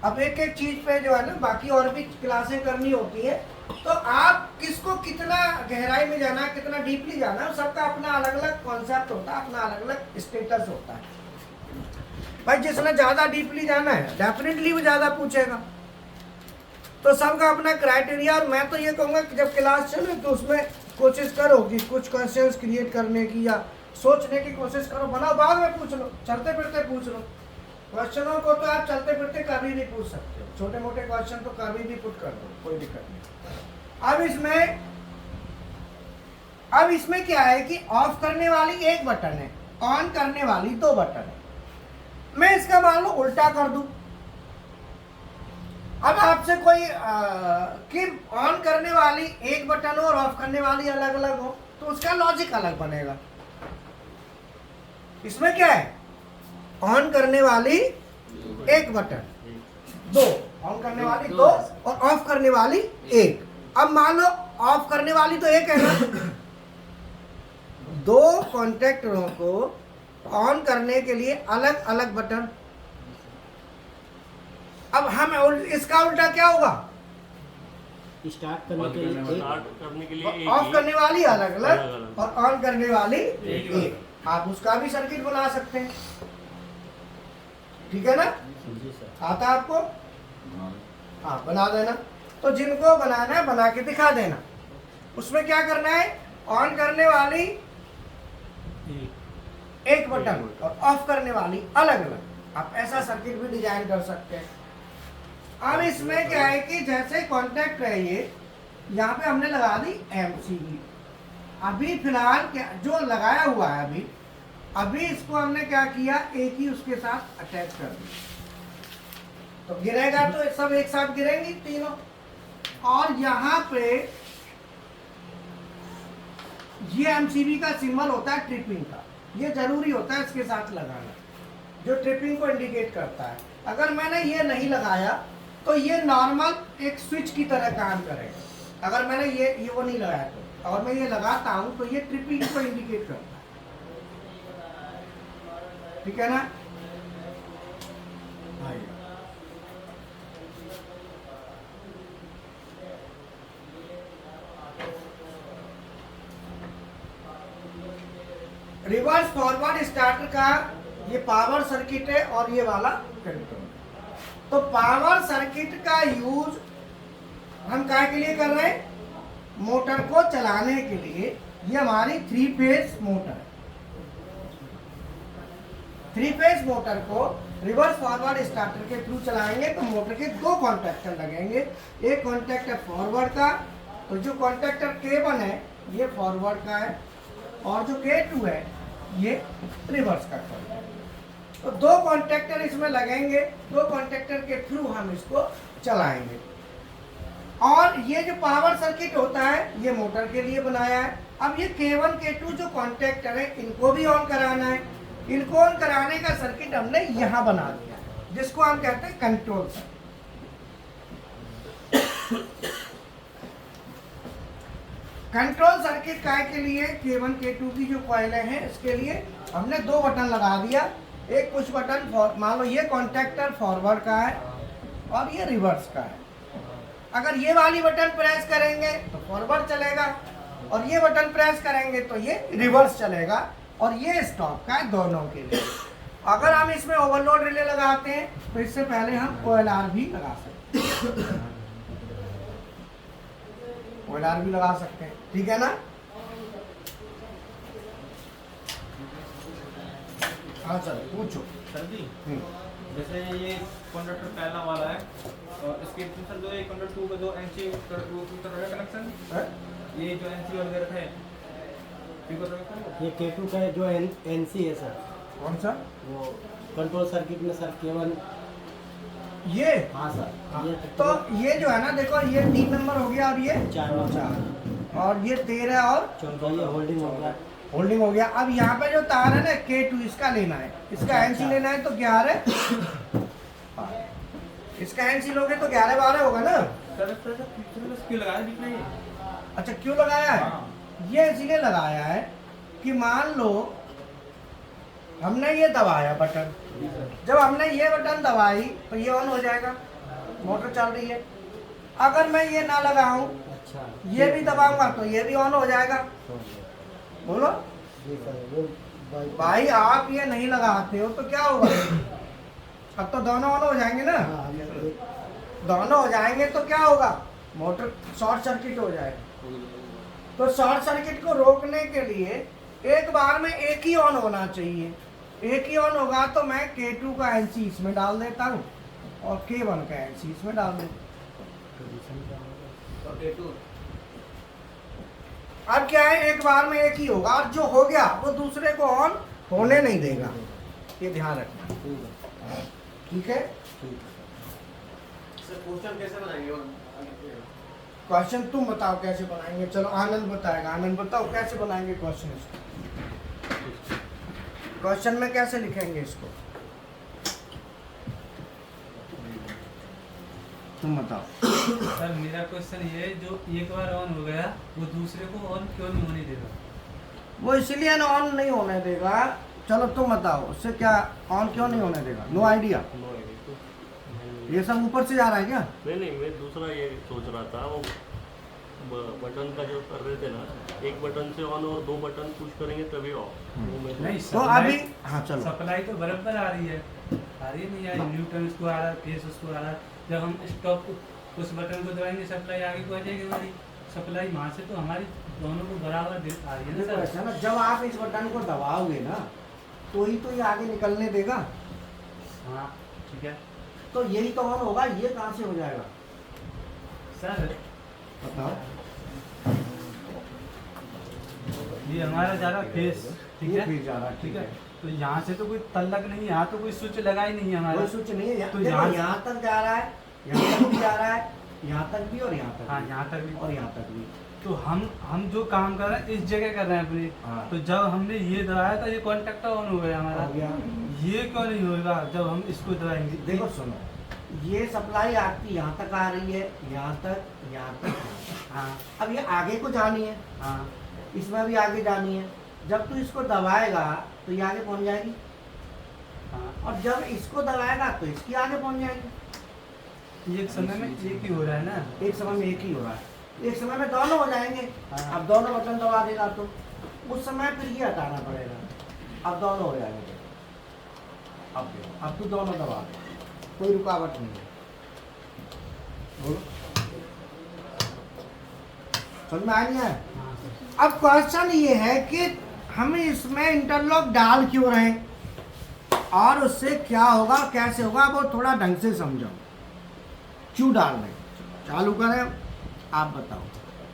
अब एक एक चीज पे जो है ना, बाकी और भी क्लासें करनी होती है, तो आप किसको कितना गहराई में जाना है, कितना डीपली जाना है, सबका अपना अलग अलग कॉन्सेप्ट होता है, अपना अलग अलग स्टेटस होता है। भाई जिसने ज्यादा डीपली जाना है डेफिनेटली वो ज्यादा पूछेगा, तो सबका अपना क्राइटेरिया। और मैं तो ये कहूँगा कि जब क्लास चले तो उसमें कोशिश करो कि कुछ क्वेश्चंस क्रिएट करने की या सोचने की कोशिश करो, बनाओ, बाद में पूछ लो, चलते फिरते पूछ लो। क्वेश्चनों को तो आप चलते फिरते कभी भी पूछ सकते हो, छोटे मोटे क्वेश्चन तो कभी भी पुट कर दो, कोई दिक्कत नहीं। अब इसमें क्या है कि ऑफ करने वाली एक बटन है, ऑन करने वाली 2 बटन है। मैं इसका मान लो उल्टा कर दूं। अब आपसे कोई कि ऑन करने वाली एक बटन हो और ऑफ करने वाली अलग अलग हो, तो उसका लॉजिक अलग बनेगा। इसमें क्या है, ऑन करने वाली एक बटन 2, ऑन करने वाली 2 और ऑफ करने वाली 1। अब मान लो ऑफ करने वाली तो एक है ना, 2 कॉन्टैक्टरों को ऑन करने के लिए अलग अलग बटन। अब हम इसका उल्टा क्या होगा, स्टार्ट करने के लिए स्टार्ट करने के लिए ऑफ करने वाली अलग अलग अलग-अलग। और ऑन करने वाली एक। एक। आप उसका भी सर्किट बना सकते हैं, ठीक है ना? आता आपको? हाँ, बना देना। तो जिनको बनाना है बना के दिखा देना। उसमें क्या करना है, ऑन करने वाली एक बटन और ऑफ करने वाली अलग अलग। आप ऐसा सर्किट भी डिजाइन कर सकते हैं। अब इसमें क्या है कि जैसे कॉन्टैक्ट है ये, यहाँ पे हमने लगा दी MCB। अभी फिलहाल क्या जो लगाया हुआ है अभी इसको हमने क्या किया, एक ही उसके साथ अटैच कर दिया, तो गिरेगा तो सब एक साथ गिरेंगी तीनों। और यहाँ पे ये MCB का सिंबल होता है ट्रिपिंग का, ये जरूरी होता है इसके साथ लगाना, जो ट्रिपिंग को इंडिकेट करता है। अगर मैंने ये नहीं लगाया तो ये नॉर्मल एक स्विच की तरह काम करेगा। अगर मैंने ये वो नहीं लगाया तो, और मैं ये लगाता हूं तो ये ट्रिपिंग को इंडिकेट करता है, ठीक है ना? रिवर्स फॉरवर्ड स्टार्टर का ये पावर सर्किट है और ये वाला कंट्रोल। तो पावर सर्किट का यूज हम काय के लिए कर रहे हैं? मोटर को चलाने के लिए। ये हमारी 3 फेज मोटर है। 3 फेज मोटर को रिवर्स फॉरवर्ड स्टार्टर के थ्रू चलाएंगे तो मोटर के 2 कॉन्टैक्टर लगेंगे। एक कॉन्टैक्टर फॉरवर्ड का, तो जो कॉन्टैक्टर K1 है ये फॉरवर्ड का है, और जो K2 है ये रिवर्स का है। तो 2 कॉन्टैक्टर इसमें लगेंगे, 2 कॉन्टैक्टर के थ्रू हम इसको चलाएंगे। और ये जो पावर सर्किट होता है ये मोटर के लिए बनाया है। अब ये K1 K2 जो कॉन्टैक्टर है इनको भी ऑन कराना है। इनको ऑन कराने का सर्किट हमने यहाँ बना दिया, जिसको हम कहते हैं कंट्रोल सर्किट। कंट्रोल सर्किट काय के लिए? K1 K2 की जो कॉइलें हैं इसके लिए हमने 2 बटन लगा दिया। एक पुश बटन, मान लो ये कॉन्टैक्टर फॉरवर्ड का है और ये रिवर्स का है। अगर ये वाली बटन प्रेस करेंगे तो फॉरवर्ड चलेगा, और ये बटन प्रेस करेंगे तो ये रिवर्स चलेगा, और ये स्टॉप का है दोनों के लिए। अगर हम इसमें ओवरलोड रिले लगाते हैं तो इससे पहले हम OLR भी लगा सकते हैं। OLR भी लगा सकते हैं, ठीक है ना? हाँ सर पूछो। सर जी जैसे ये कंडक्टर पहला वाला है और इसके सर जो ये कंडक्टर 2 का जो NC कनेक्शन, ये जो NC वगैरह है ये K2 का जो NC है सर, कौन सा? वो कंट्रोल सर्किट में सर K1। ये हाँ सर, ये तो ये जो है ना, देखो ये 3 नंबर हो गया और ये 4 नंबर और ये 13 और 14 ये होल्डिंग हो गया। होल्डिंग हो गया। अब यहाँ पे जो तार है ना K2 इसका लेना है, इसका NC लेना है तो 11 इसका NC लोगे तो 11-12 होगा ना। सर क्यों लगाया बीच में ये? अच्छा क्यों लगाया है? ये इसलिए लगाया है कि मान लो हमने ये दबाया बटन, जब हमने ये बटन दबाई तो ये ऑन हो जाएगा, मोटर चल रही है। अगर मैं ये ना लगाऊं, अच्छा ये भी दबाऊंगा तो ये भी ऑन हो जाएगा। बोलो जी सर, वो भाई आप ये नहीं लगाते हो तो क्या होगा? अब तो दोनों ऑन हो जाएंगे ना। हाँ, दोनों हो जाएंगे तो क्या होगा? मोटर शॉर्ट सर्किट हो जाएगा। तो शॉर्ट सर्किट को रोकने के लिए एक बार में एक ही ऑन होना चाहिए। एक ही ऑन होगा तो मैं K2 का NC इसमें डाल देता हूँ और K1 का NC इसमें डाल देता हूँ। अब क्या है, एक बार में एक ही होगा और जो हो गया वो दूसरे को ऑन होने नहीं देगा। ये ध्यान रखना, ठीक है? सर क्वेश्चन कैसे बनाएंगे? क्वेश्चन तुम बताओ कैसे बनाएंगे। चलो आनंद बताएगा। आनंद बताओ कैसे बनाएंगे क्वेश्चन इसको। क्वेश्चन में कैसे लिखेंगे इसको, तुम बताओ। सर मेरा क्वेश्चन ये है, जो एक बार ऑन हो गया वो दूसरे को ऑन क्यों नहीं होने देगा? वो इसलिए ना ऑन नहीं होने देगा। चलो तुम बताओ उससे क्या ऑन क्यों नहीं होने देगा? No idea. ये सब ऊपर से जा रहा है क्या? नहीं, मैं दूसरा ये सोच रहा था, वो बटन का जो कर रहे थे ना, एक बटन से ऑन और 2 बटन पुश करेंगे तभी ऑफ। नहीं, तो अभी हाँ चलो, सप्लाई तो बराबर आ रही है, आ रही नहीं है? न्यूटन उसको आ रहा है, फेस उसको आ रहा है। जब हम स्टॉप उस बटन को दबाएंगे सप्लाई आगे को आ जाएगी हमारी सप्लाई, वहाँ से तो हमारी दोनों को बराबर आ रही है ना देखो ऐसा सर। ना, जब आप इस बटन को दबाओगे ना तो ही तो ये आगे निकलने देगा। हाँ ठीक है तो यही तो ऑन होगा, ये कहाँ से हो जाएगा सर। बताओ। ये हमारा जा रहा फेस, ठीक ये है फिर जा रहा है, ठीक है। तो यहाँ से तो कोई तल्लक नहीं है, यहाँ तो कोई स्विच लगा ही नहीं है हमारा। कोई स्विच नहीं है। तो देखो यहाँ- यहाँ तक जा रहा है, यहाँ तक भी जा रहा है, यहाँ तक भी और यहाँ तक हाँ भी, यहाँ तक भी। और यहाँ तक भी। तो हम जो काम कर रहे हैं इस जगह कर रहे हैं अपने, हाँ। तो जब हमने ये दबाया तो ये कॉन्टेक्टर ऑन हो गया हमारा। हो गया। ये क्यों नहीं होगा जब हम इसको दबाएंगे? देखो सुनो, ये सप्लाई आपकी यहाँ तक आ रही है, यहाँ तक, यहाँ तक। हाँ अब ये आगे को जानी है, हाँ इसमें भी आगे जानी है। जब तू इसको दबाएगा तो ये आगे पहुँच जाएगी, हाँ। और जब इसको दबाएगा तो इसकी आगे पहुँच जाएगी। एक समय में एक ही हो रहा है ना। एक समय में एक ही हो रहा है, एक समय में दोनों हो जाएंगे। हाँ। अब दोनों बटन दबा देगा तो उस समय फिर ये हटाना पड़ेगा, अब दोनों हो जाएंगे। अब तो दोनों दबा दो, कोई रुकावट नहीं है। बोलो, समझ में आ गया है? हाँ सर। अब क्वेश्चन ये है कि हम इसमें इंटरलॉक डाल क्यों रहे हैं और उससे क्या होगा, कैसे होगा, वो थोड़ा ढंग से समझाओ। क्यों डाल रहे हैं? चालू करें, आप बताओ।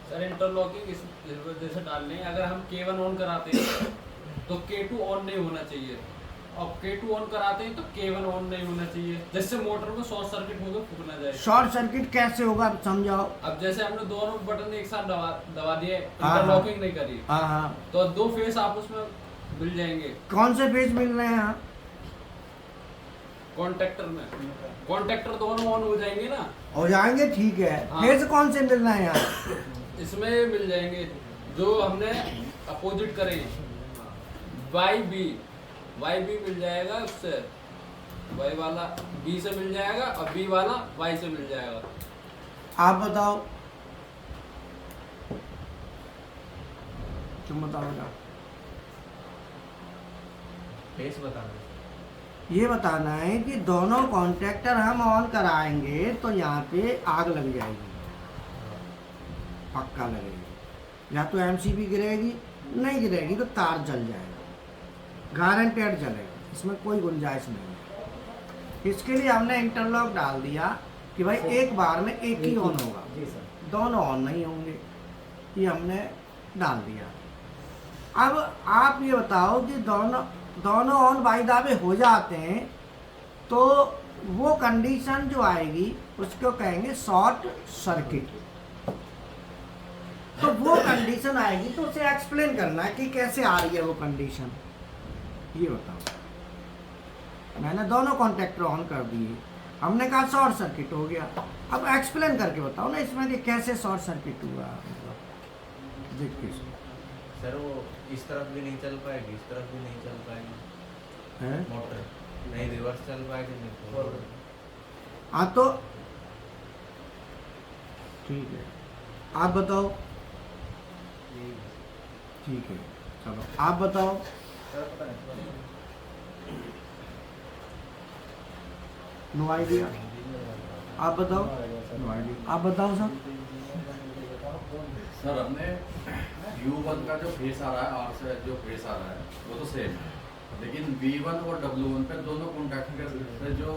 सर इंटरलॉकिंग इस वजह से डाल रहे हैं, अगर हम K1 ऑन कराते हैं तो K2 ऑन नहीं होना चाहिए, और K2 ऑन कराते हैं तो K1 ऑन नहीं होना चाहिए, जिससे मोटर में शॉर्ट सर्किट होकर फूक ना जाए। शॉर्ट सर्किट कैसे होगा समझाओ। अब जैसे हमने दोनों बटन एक साथ दबा दिए, हाँ, इंटरलॉकिंग नहीं करी, हाँ हाँ, तो दो फेस आपस में मिल जाएंगे कौन से पेज मिल रहे हैं यहाँ? कॉन्ट्रैक्टर में। कॉन्ट्रैक्टर दोनों ऑन हो जाएंगे ना, हो जाएंगे, ठीक है। हाँ। पेज कौन से मिल रहे हैं यहाँ? इसमें मिल जाएंगे जो हमने अपोजिट करे, वाई बी मिल जाएगा, उससे वाई वाला बी से मिल जाएगा और बी वाला वाई से मिल जाएगा। आप बताओ, तुम बताओ ना। फेस बताना। ये बताना है कि दोनों कॉन्ट्रैक्टर हम ऑन कराएंगे तो यहाँ पे आग लग जाएगी, पक्का लगेगी। या तो एमसीबी गिरेगी, नहीं गिरेगी तो तार जल जाएगा, गारंटेड जलेगा, इसमें कोई गुंजाइश नहीं है। इसके लिए हमने इंटरलॉक डाल दिया कि भाई एक बार में एक ही ऑन होगा, जी सर। दोनों ऑन नहीं होंगे, ये हमने डाल दिया। अब आप ये बताओ कि दोनों ऑन बाई दावे हो जाते हैं तो वो कंडीशन जो आएगी उसको कहेंगे शॉर्ट सर्किट। तो वो कंडीशन आएगी तो उसे एक्सप्लेन करना है कि कैसे आ रही है वो कंडीशन, ये बताओ। मैंने दोनों कॉन्टैक्टर ऑन कर दिए, हमने कहा शॉर्ट सर्किट हो गया, अब एक्सप्लेन करके बताओ ना इसमें कि कैसे शॉर्ट सर्किट हुआ। देखिए सर वो इस तरफ भी नहीं चल पाएगी, इस तरफ भी नहीं चल पाएगी है, मोटर, नहीं रिवर्स चल पाएगी, नहीं forward। हाँ तो ठीक है, आप बताओ। ठीक है, चलो आप बताओ। सर पता नहीं। नो आइडिया, आप बताओ। नो आइडिया, आप बताओ सर। सर हमने U1 का जो फेस आ रहा है, R से जो फेस आ रहा है वो तो सेम है, लेकिन V1 और W1 पे दोनों कॉन्टैक्टर से जो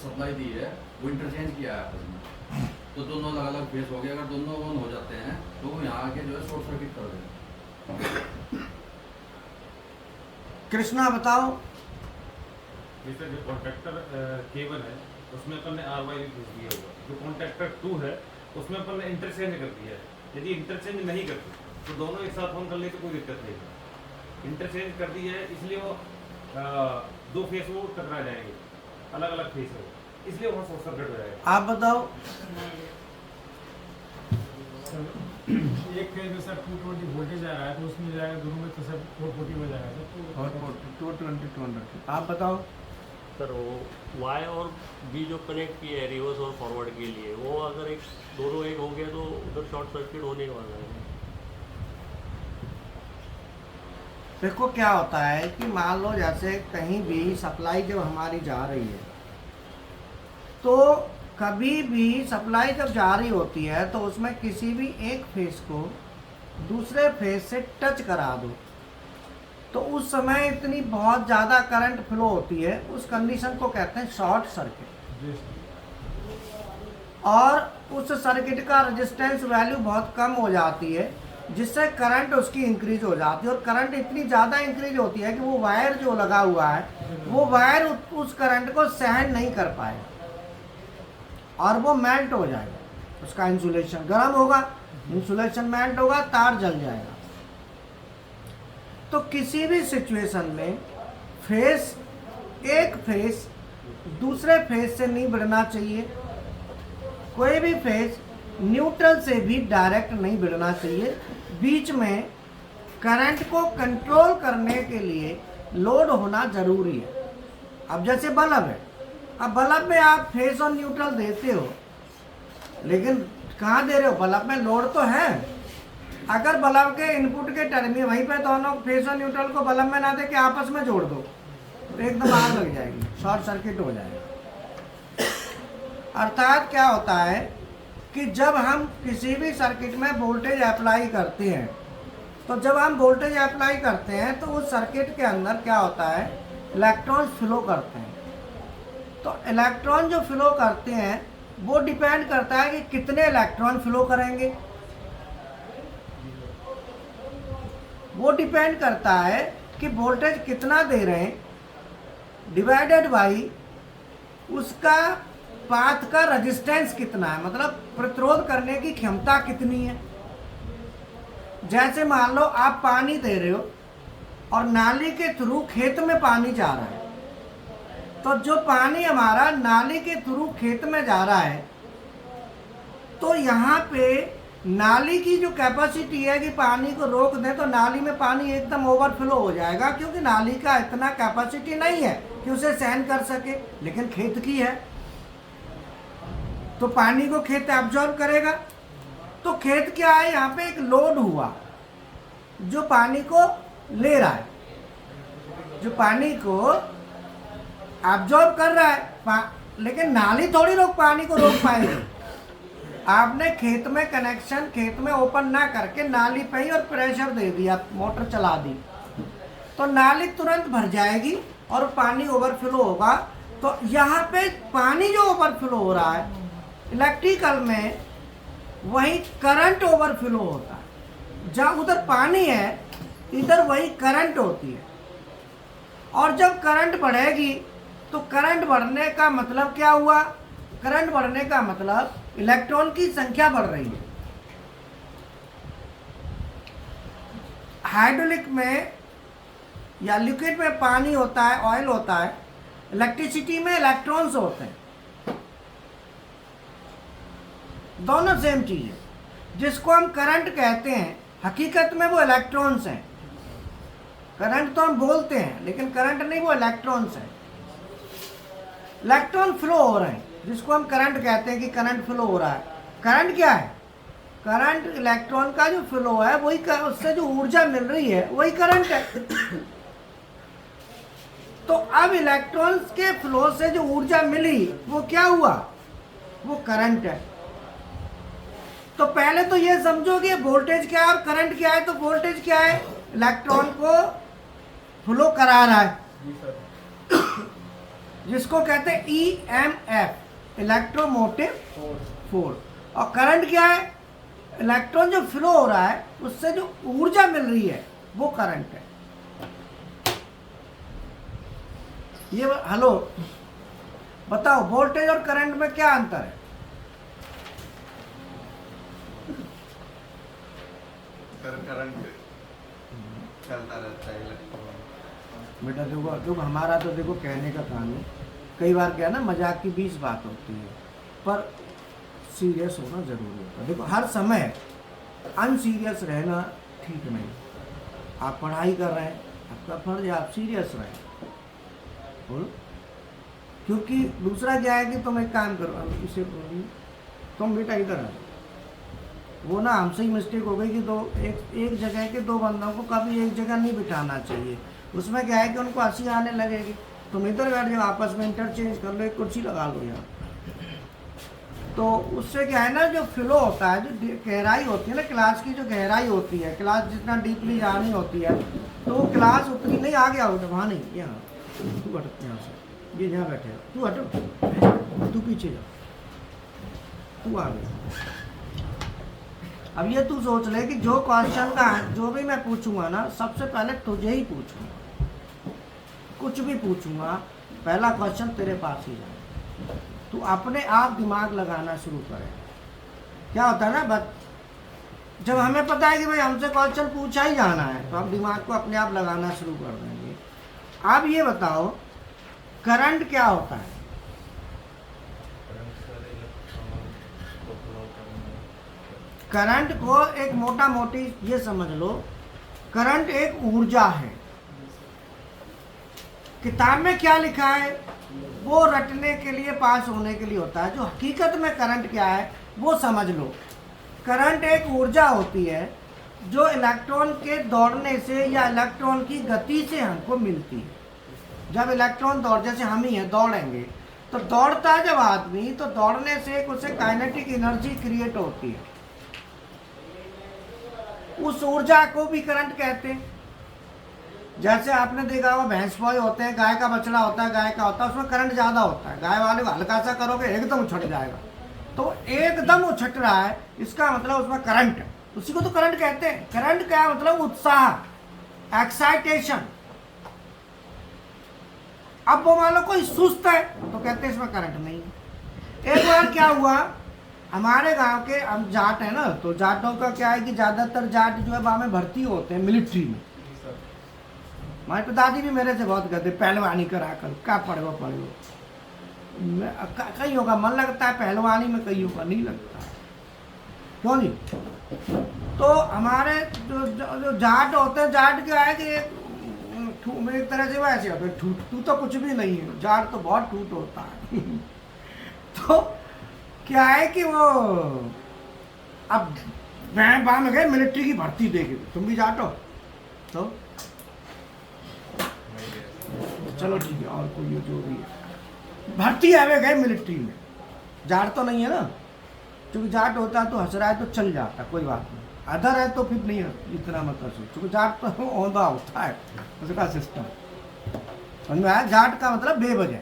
सप्लाई दी है वो इंटरचेंज किया है आपस में, तो दोनों अलग अलग फेस हो गए। अगर दोनों ऑन हो जाते हैं तो वो यहाँ के जो है शॉर्ट सर्किट कर देंगे। कृष्णा बताओ। जैसे जो कॉन्ट्रैक्टर K1 है उसमें अपन ने RY भी भेज दिया होगा, जो कॉन्ट्रैक्टर 2 है उसमें अपन ने इंटरचेंज कर दिया है। यदि इंटरचेंज नहीं करते तो दोनों एक साथ ऑन कर ले तो कोई दिक्कत नहीं है। इंटरचेंज कर दी है इसलिए वो दो फेस वो टकरा जाएंगे, अलग अलग फेस है, इसलिए वहाँ शॉर्ट सर्किट हो जाएगा। आप बताओ। एक फेज में सर 220 वोल्टेज आ रहा है तो उसमें जाएगा, दोनों में तो सर 440 हो जाएगा। और 220 आप बताओ। सर वो वाई और बी जो कनेक्ट किए है रिवर्स और फॉरवर्ड के लिए, वो अगर एक दोनों एक हो गया तो उधर शॉर्ट सर्किट होने वाला है। देखो क्या होता है कि मान लो जैसे कहीं भी सप्लाई जब हमारी जा रही है तो कभी भी सप्लाई जब जा रही होती है तो उसमें किसी भी एक फेस को दूसरे फेस से टच करा दो तो उस समय इतनी बहुत ज़्यादा करंट फ्लो होती है, उस कंडीशन को कहते हैं शॉर्ट सर्किट। और उस सर्किट का रेजिस्टेंस वैल्यू बहुत कम हो जाती है जिससे करंट उसकी इंक्रीज हो जाती है, और करंट इतनी ज़्यादा इंक्रीज होती है कि वो वायर जो लगा हुआ है वो वायर उस करंट को सहन नहीं कर पाएगा और वो मेल्ट हो जाएगा, उसका इंसुलेशन गर्म होगा, इंसुलेशन मेल्ट होगा, तार जल जाएगा। तो किसी भी सिचुएशन में एक फेस दूसरे फेस से नहीं भिड़ना चाहिए, कोई भी फेस न्यूट्रल से भी डायरेक्ट नहीं भिड़ना चाहिए। बीच में करंट को कंट्रोल करने के लिए लोड होना जरूरी है। अब जैसे बल्ब है, अब बल्ब में आप फेस और न्यूट्रल देते हो, लेकिन कहाँ दे रहे हो? बल्ब में लोड तो है। अगर बल्ब के इनपुट के टर्मिनल वहीं पे दोनों फेस और न्यूट्रल को बल्ब में ना दे के आपस में जोड़ दो तो एकदम आग लग जाएगी, शॉर्ट सर्किट हो जाएगा। अर्थात क्या होता है कि जब हम किसी भी सर्किट में वोल्टेज अप्लाई करते हैं, तो जब हम वोल्टेज अप्लाई करते हैं तो उस सर्किट के अंदर क्या होता है, इलेक्ट्रॉन फ्लो करते हैं। तो इलेक्ट्रॉन जो फ्लो करते हैं वो डिपेंड करता है कि कितने इलेक्ट्रॉन फ्लो करेंगे। वो डिपेंड करता है कि वोल्टेज कितना दे रहे हैं डिवाइडेड बाई उसका पाथ का रेजिस्टेंस कितना है, मतलब प्रतिरोध करने की क्षमता कितनी है। जैसे मान लो आप पानी दे रहे हो और नाली के थ्रू खेत में पानी जा रहा है, तो जो पानी हमारा नाली के थ्रू खेत में जा रहा है, तो यहाँ पे नाली की जो कैपेसिटी है कि पानी को रोक दें तो नाली में पानी एकदम ओवरफ्लो हो जाएगा, क्योंकि नाली का इतना कैपेसिटी नहीं है कि उसे सहन कर सके, लेकिन खेत की है तो पानी को खेत एब्जॉर्ब करेगा। तो खेत क्या है, यहाँ पे एक लोड हुआ जो पानी को ले रहा है, जो पानी को एब्जॉर्ब कर रहा है, लेकिन नाली थोड़ी पानी को रोक पाएगी। आपने खेत में कनेक्शन खेत में ओपन ना करके नाली पे ही और प्रेशर दे दिया, मोटर चला दी, तो नाली तुरंत भर जाएगी और पानी ओवरफ्लो होगा। तो यहाँ पे पानी जो ओवरफ्लो हो रहा है इलेक्ट्रिकल में, वही करंट ओवरफ्लो होता है। जहाँ उधर पानी है इधर वही करंट होती है। और जब करंट बढ़ेगी तो करंट बढ़ने का मतलब क्या हुआ, करंट बढ़ने का मतलब इलेक्ट्रॉन की संख्या बढ़ रही है। हाइड्रोलिक में या लिक्विड में पानी होता है, ऑयल होता है, इलेक्ट्रिसिटी में इलेक्ट्रॉन्स होते हैं, दोनों सेम चीज है। जिसको हम करंट कहते हैं हकीकत में वो इलेक्ट्रॉन्स हैं। करंट तो हम बोलते हैं लेकिन करंट नहीं, वो इलेक्ट्रॉन्स हैं। इलेक्ट्रॉन फ्लो हो रहे हैं जिसको हम करंट कहते हैं कि करंट फ्लो हो रहा है। करंट क्या है, करंट इलेक्ट्रॉन का जो फ्लो है वही, उससे जो ऊर्जा मिल रही है वही करंट है। तो अब इलेक्ट्रॉन्स के फ्लो से जो ऊर्जा मिली वो क्या हुआ, वो करंट है। तो पहले तो ये समझो कि वोल्टेज क्या है और करंट क्या है। तो वोल्टेज क्या है, इलेक्ट्रॉन को फ्लो करा रहा है, जिसको कहते हैं EMF, इलेक्ट्रोमोटिव फोर्स। और करंट क्या है, इलेक्ट्रॉन जो फ्लो हो रहा है उससे जो ऊर्जा मिल रही है वो करंट है। ये हेलो बताओ, वोल्टेज और करंट में क्या अंतर है? करंट चलता रहता है इलेक्ट्रॉन। बेटा देखो हमारा तो देखो कहने का काम है, कई बार क्या है ना, मजाक की 20 बात होती है, पर सीरियस होना जरूरी होता है। देखो हर समय अनसीरियस रहना ठीक नहीं। आप पढ़ाई कर रहे हैं, आपका फर्ज है आप सीरियस रहें। क्योंकि दूसरा क्या है कि तुम एक काम करो, इसे तुम बेटा इधर आ, वो ना हमसे ही मिस्टेक हो गई कि एक जगह के दो बंदों को कभी एक जगह नहीं बिठाना चाहिए। उसमें क्या है कि उनको हंसी आने लगेगी, तुम इधर बैठ जाओ, आपस में इंटरचेंज कर लो, एक कुर्सी लगा लो यार। तो उससे क्या है ना, जो फ्लो होता है, जो गहराई होती है ना क्लास की, जो गहराई होती है, क्लास जितना डीपली जानी होती है, तो वो क्लास उतनी नहीं, आगे आओ, वहाँ नहीं, यहाँ तू हट यहाँ से, ये यहाँ बैठे, तू हटो, तू पीछे जा, तू आगे। अब ये तू सोच ले कि जो क्वेश्चन का जो भी मैं पूछूंगा ना, सबसे पहले तुझे ही पूछूंगा, कुछ भी पूछूंगा पहला क्वेश्चन तेरे पास ही जाए। तू अपने आप दिमाग लगाना शुरू करे। क्या होता है ना, बस जब हमें पता है कि भाई हमसे क्वेश्चन पूछा ही जाना है, तो हम दिमाग को अपने आप लगाना शुरू कर देंगे। आप ये बताओ करंट क्या होता है? करंट को एक मोटा मोटी ये समझ लो, करंट एक ऊर्जा है। किताब में क्या लिखा है वो रटने के लिए, पास होने के लिए होता है। जो हकीकत में करंट क्या है वो समझ लो। करंट एक ऊर्जा होती है जो इलेक्ट्रॉन के दौड़ने से या इलेक्ट्रॉन की गति से हमको मिलती है। जब इलेक्ट्रॉन दौड़, जैसे हम ही हैं दौड़ेंगे, तो दौड़ता है जब आदमी, तो दौड़ने से एक उसे काइनेटिक एनर्जी क्रिएट होती है, उस ऊर्जा को भी करंट कहते हैं। जैसे आपने देखा होगा भैंस भौज होते हैं, गाय का बछड़ा होता है, गाय का होता है, उसमें करंट ज़्यादा होता है, गाय वाले को हल्का सा करोगे एकदम उछट जाएगा, तो एकदम उछट रहा है, इसका मतलब उसमें करंट है, उसी को तो करंट कहते हैं। करंट क्या मतलब? उत्साह, एक्साइटेशन। अब वो मान लो कोई सुस्त है तो कहते हैं इसमें करंट नहीं है। एक बार क्या हुआ, हमारे गांव के, हम जाट है ना, तो जाटों का क्या है कि ज़्यादातर जाट जो है वहाँ में भर्ती होते हैं मिलिट्री में। हमारे पिताजी भी मेरे से बहुत कहते पहलवानी करा कर, क्या पढ़ो कहीं होगा मन लगता है पहलवानी में, कहीं होगा नहीं लगता है, क्यों नहीं? तो हमारे जो जाट होते हैं, जाट क्या है कि एक तरह से वैसे होते हैं, ठूठ तो कुछ भी नहीं है, जाट तो बहुत ठूठ होता है। तो क्या है कि वो अब मैं वहाँ में गए मिलिट्री की भर्ती देखे, तुम भी जाटो तो चलो ठीक है, और कोई जो भी है भर्ती है, वे गए मिलिट्री में, जाट तो नहीं है ना, क्योंकि जाट होता है तो हंस रहा है तो चल जाता है, कोई बात नहीं, अदर है तो फिर नहीं है इतना मतलब सोच, क्योंकि जाट तो औंधा होता है उसका सिस्टम, समझ में आया? जाट का मतलब बेवजह,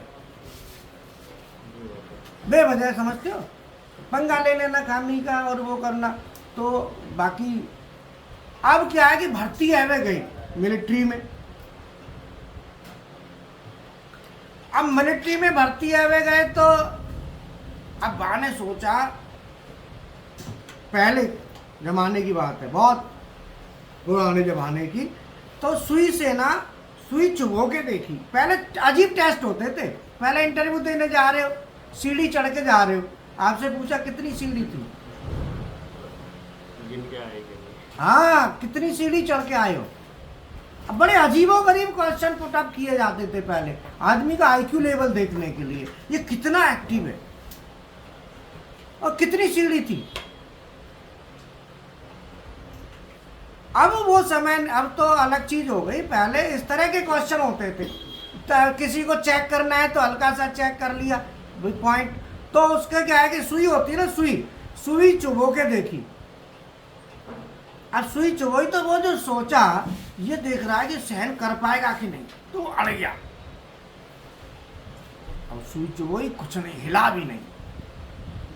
बेवजह समझते हो, पंगा ले लेना खामी का और वो करना। तो बाकी अब क्या है कि भर्ती है वे गई मिलिट्री में, अब मिलिट्री में भर्ती है वे गए, तो अब बा ने सोचा, पहले जमाने की बात है, बहुत पुराने जमाने की, तो सुई से ना सुई चुभो के देखी। पहले अजीब टेस्ट होते थे, पहले इंटरव्यू देने जा रहे हो, सीढ़ी चढ़ के जा रहे हो, आपसे पूछा कितनी सीढ़ी थी, गिन के आएंगे, हाँ कितनी सीढ़ी चढ़ के आए हो। अब बड़े अजीबोगरीब क्वेश्चन पुट अप किए जाते थे पहले, आदमी का आईक्यू लेवल देखने के लिए, ये कितना एक्टिव है और कितनी सीढ़ी थी। अब वो समय, अब तो अलग चीज हो गई, पहले इस तरह के क्वेश्चन होते थे, तो किसी को चेक करना है तो हल्का सा चेक कर लिया पॉइंट, तो उसका क्या है कि सुई होती है ना, सुई चुभो के देखी। अब सुई चुभोई तो वो जो सोचा, ये देख रहा है कि सहन कर पाएगा कि नहीं, तो अड़ गया। अब सुई चुभोई, कुछ नहीं, हिला भी नहीं,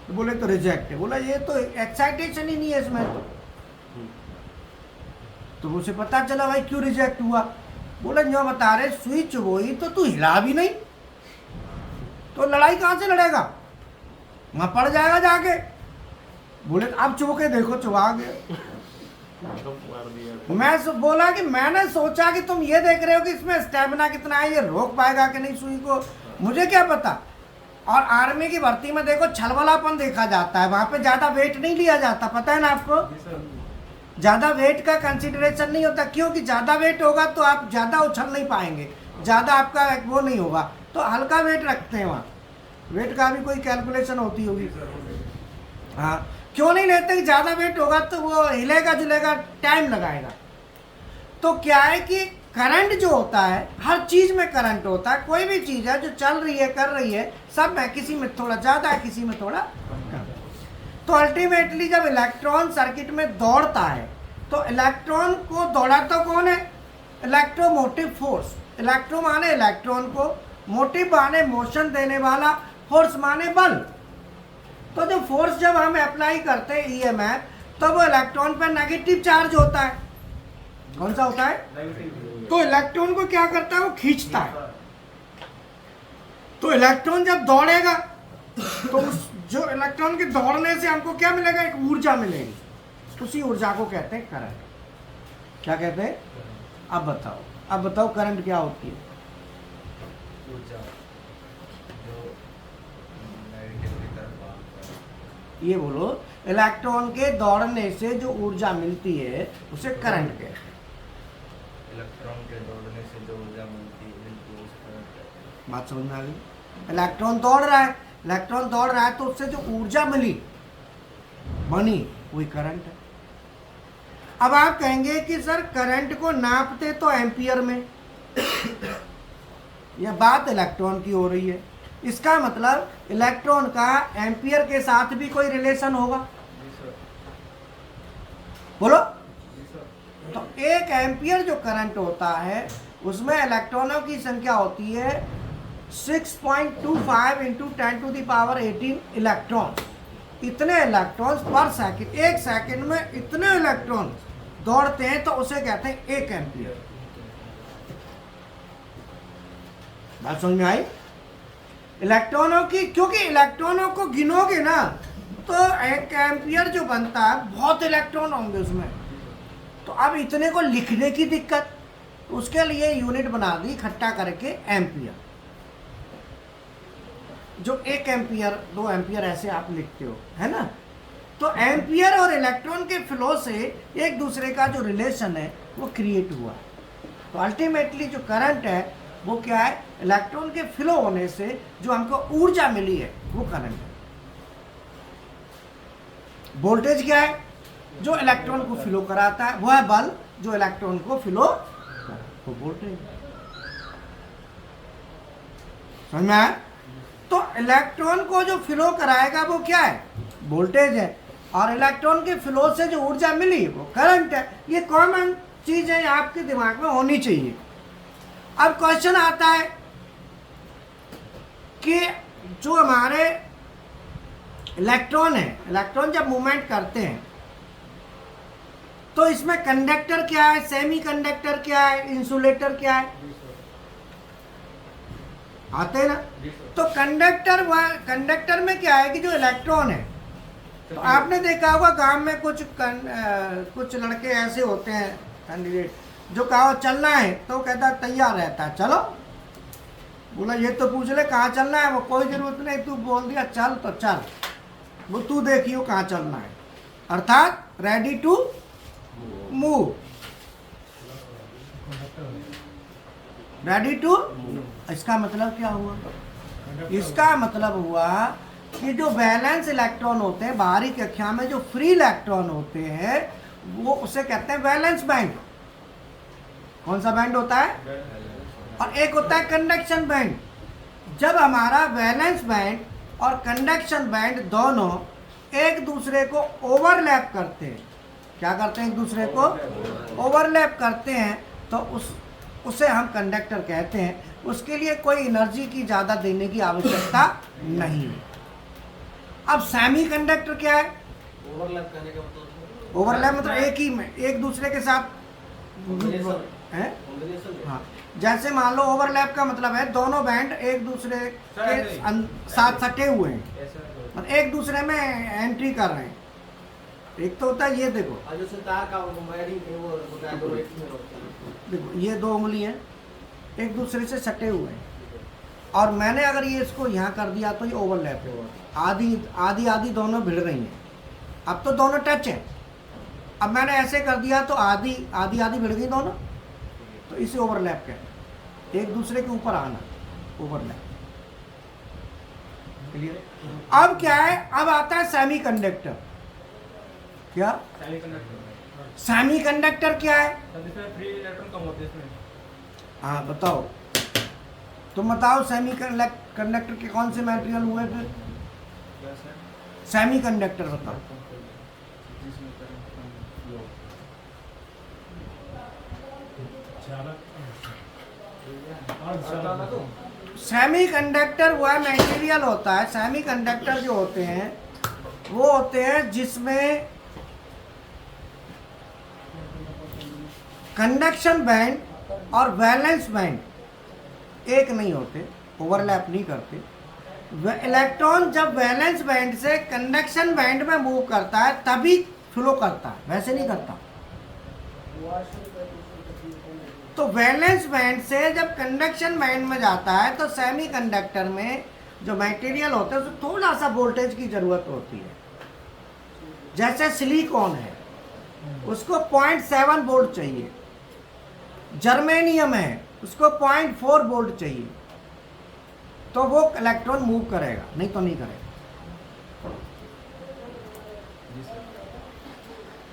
तो बोले तो रिजेक्ट है। बोला ये तो एक्साइटेशन ही नहीं है इसमें, तो उसे पता चला भाई क्यों रिजेक्ट हुआ। बोला जो बता रहे सुई चुभोई तो तू हिला भी नहीं, तो लड़ाई कहाँ से लड़ेगा, वहां पड़ जाएगा जाके। बोले अब चुभ के देखो, चुभा गया। मैं बोला कि मैंने सोचा कि तुम ये देख रहे हो कि इसमें स्टेमिना कितना है, ये रोक पाएगा कि नहीं सुई को, मुझे क्या पता। और आर्मी की भर्ती में देखो छलवलापन देखा जाता है, वहां पे ज्यादा वेट नहीं लिया जाता, पता है ना आपको, ज्यादा वेट का कंसिडरेशन नहीं होता, क्योंकि ज्यादा वेट होगा तो आप ज्यादा उछल नहीं पाएंगे, ज्यादा आपका वो नहीं होगा, तो हल्का वेट रखते हैं वहाँ, वेट का भी कोई कैलकुलेशन होती होगी। हाँ, क्यों नहीं लेते कि ज्यादा वेट होगा तो वो हिलेगा जुलेगा, टाइम लगाएगा। तो क्या है कि करंट जो होता है, हर चीज में करंट होता है, कोई भी चीज है जो चल रही है, कर रही है, सब में किसी में थोड़ा ज्यादा है, किसी में थोड़ा कम। तो अल्टीमेटली जब इलेक्ट्रॉन सर्किट में दौड़ता है, तो इलेक्ट्रॉन को दौड़ाता कौन है, इलेक्ट्रोमोटिव फोर्स। इलेक्ट्रो माने इलेक्ट्रॉन को, मोटिव माने मोशन देने वाला, फोर्स माने बल। तो जब फोर्स जब हम अप्लाई करते हैं ईएमएफ, तो वो इलेक्ट्रॉन पर नेगेटिव चार्ज होता है। कौन सा होता है, तो इलेक्ट्रॉन को क्या करता है, वो खींचता है। तो इलेक्ट्रॉन जब दौड़ेगा, तो उस जो इलेक्ट्रॉन के दौड़ने से हमको क्या मिलेगा, एक ऊर्जा मिलेगी, उसी ऊर्जा को कहते हैं करंट। क्या कहते हैं, अब बताओ करंट क्या होती है। ये बोलो, इलेक्ट्रॉन के दौड़ने से जो ऊर्जा मिलती है उसे करंट कहते हैं। इलेक्ट्रॉन के दौड़ने से जो ऊर्जा मिलती है उसे करंट कहते हैं। बात समझ में आ गई। इलेक्ट्रॉन दौड़ रहा है, तो उससे जो ऊर्जा मिली बनी, वही करंट है। अब आप कहेंगे कि सर करंट को नापते तो एम्पियर में, यह बात इलेक्ट्रॉन की हो रही है। इसका मतलब इलेक्ट्रॉन का एम्पियर के साथ भी कोई रिलेशन होगा। बोलो। तो 1 एम्पियर जो करंट होता है उसमें इलेक्ट्रॉनों की संख्या होती है 6.25 × 10⁻18 इलेक्ट्रॉन। इतने इलेक्ट्रॉन्स पर सेकंड, 1 सेकंड में इतने इलेक्ट्रॉन दौड़ते हैं तो उसे कहते हैं 1 एम्पियर। बात समझ में आई? इलेक्ट्रॉनों की, क्योंकि इलेक्ट्रॉनों को गिनोगे ना तो 1 एम्पियर जो बनता है बहुत इलेक्ट्रॉन होंगे उसमें। तो अब इतने को लिखने की दिक्कत, तो उसके लिए यूनिट बना दी इकट्ठा करके एम्पियर। जो 1 एम्पियर 2 एम्पियर ऐसे आप लिखते हो, है ना। तो एम्पियर और इलेक्ट्रॉन के फ्लो से एक दूसरे का जो रिलेशन है वो क्रिएट हुआ। तो अल्टीमेटली जो करंट है वो क्या है? इलेक्ट्रॉन के फ्लो होने से जो हमको ऊर्जा मिली है वो करंट है। वोल्टेज क्या है? जो इलेक्ट्रॉन को फ्लो कराता है, वो है बल्ब जो इलेक्ट्रॉन को फ्लो, तो वोल्टेज। समझ में आया? तो इलेक्ट्रॉन को जो फ्लो कराएगा वो क्या है? वोल्टेज है। और इलेक्ट्रॉन के फ्लो से जो ऊर्जा मिली वो करंट है। ये कॉमन चीज है, आपके दिमाग में होनी चाहिए। अब क्वेश्चन आता है कि जो हमारे इलेक्ट्रॉन है, इलेक्ट्रॉन जब मूवमेंट करते हैं तो इसमें कंडक्टर क्या है, सेमी कंडक्टर क्या है, इंसुलेटर क्या है, आते हैं ना। तो कंडक्टर में क्या है कि जो इलेक्ट्रॉन है, तो आपने देखा होगा गांव में कुछ लड़के ऐसे होते हैं कैंडिडेट, जो कहा चलना है तो कहता तैयार रहता है, चलो। बोला ये तो पूछ ले कहाँ चलना है, वो कोई जरूरत नहीं, तू बोल दिया चल तो चल, वो तू देखियो कहाँ चलना है, अर्थात ready to move. Ready to, इसका मतलब क्या हुआ? इसका मतलब हुआ कि जो वैलेंस इलेक्ट्रॉन होते हैं बाहरी कक्षा में, जो फ्री इलेक्ट्रॉन होते हैं, वो उसे कहते हैं वैलेंस बैंड। कौन सा बैंड होता है? और एक होता है कंडक्शन बैंड। जब हमारा वैलेंस बैंड और कंडक्शन बैंड दोनों एक दूसरे को ओवरलैप करते हैं, क्या करते हैं? एक दूसरे को ओवरलैप करते हैं, तो उसे हम कंडक्टर कहते हैं। उसके लिए कोई एनर्जी की ज़्यादा देने की आवश्यकता नहीं है। अब सेमी कंडक्टर क्या है? ओवरलैप करने का मतलब, ओवरलैप मतलब एक ही में, एक दूसरे के साथ है। हाँ, जैसे मान लो ओवरलैप का मतलब है दोनों बैंड एक दूसरे के साथ सटे हुए हैं, मतलब एक दूसरे में एंट्री कर रहे हैं। एक तो होता है ये, देखो देखो ये 2 उंगली है एक दूसरे से सटे हुए हैं, और मैंने अगर ये इसको यहाँ कर दिया तो ये ओवरलैप है, आधी दोनों भिड़ रही हैं। अब तो दोनों टच है, अब मैंने ऐसे कर दिया तो आधी भिड़ गई दोनों, तो इसे ओवरलैप कहते हैं, एक दूसरे के ऊपर आना, ओवरलैप। क्लियर? अब क्या है? अब आता है सेमी कंडक्टर। क्या सेमी कंडक्टर क्या है? फ्री इलेक्ट्रॉन कम होते हैं इसमें। हाँ बताओ, तुम बताओ सेमी कंडक्टर के कौन से मटेरियल हुए फिर? सेमी कंडक्टर बताओ। सेमी कंडक्टर वह मटेरियल होता है, सेमी कंडक्टर जो होते हैं वो होते हैं जिसमें कंडक्शन बैंड और वैलेंस बैंड एक नहीं होते, ओवरलैप नहीं करते। इलेक्ट्रॉन जब वैलेंस बैंड से कंडक्शन बैंड में मूव करता है तभी फ्लो करता है, वैसे नहीं करता। तो वैलेंस बैंड से जब कंडक्शन बैंड में जाता है तो सेमी कंडक्टर में जो मटेरियल होता है उसको थोड़ा सा वोल्टेज की जरूरत होती है। जैसे सिलिकॉन है, उसको 0.7 वोल्ट चाहिए। जर्मेनियम है, उसको 0.4 वोल्ट चाहिए, तो वो इलेक्ट्रॉन मूव करेगा, नहीं तो नहीं करेगा।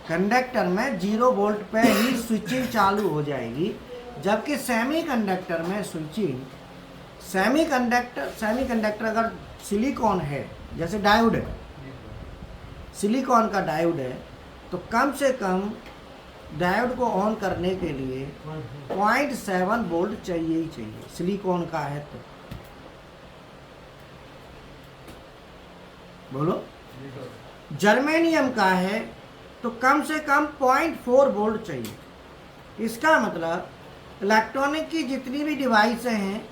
कंडक्टर में 0 वोल्ट पे ही स्विचिंग चालू हो जाएगी, जबकि सेमी कंडक्टर में स्विचिंग सेमीकंडक्टर अगर सिलिकॉन है, जैसे डायोड है, सिलिकॉन का डायोड है, तो कम से कम डायोड को ऑन करने के लिए 0.7 वोल्ट चाहिए ही चाहिए, सिलिकॉन का है तो। बोलो। जर्मेनियम का है तो कम से कम 0.4 वोल्ट चाहिए। इसका मतलब इलेक्ट्रॉनिक की जितनी भी डिवाइसें हैं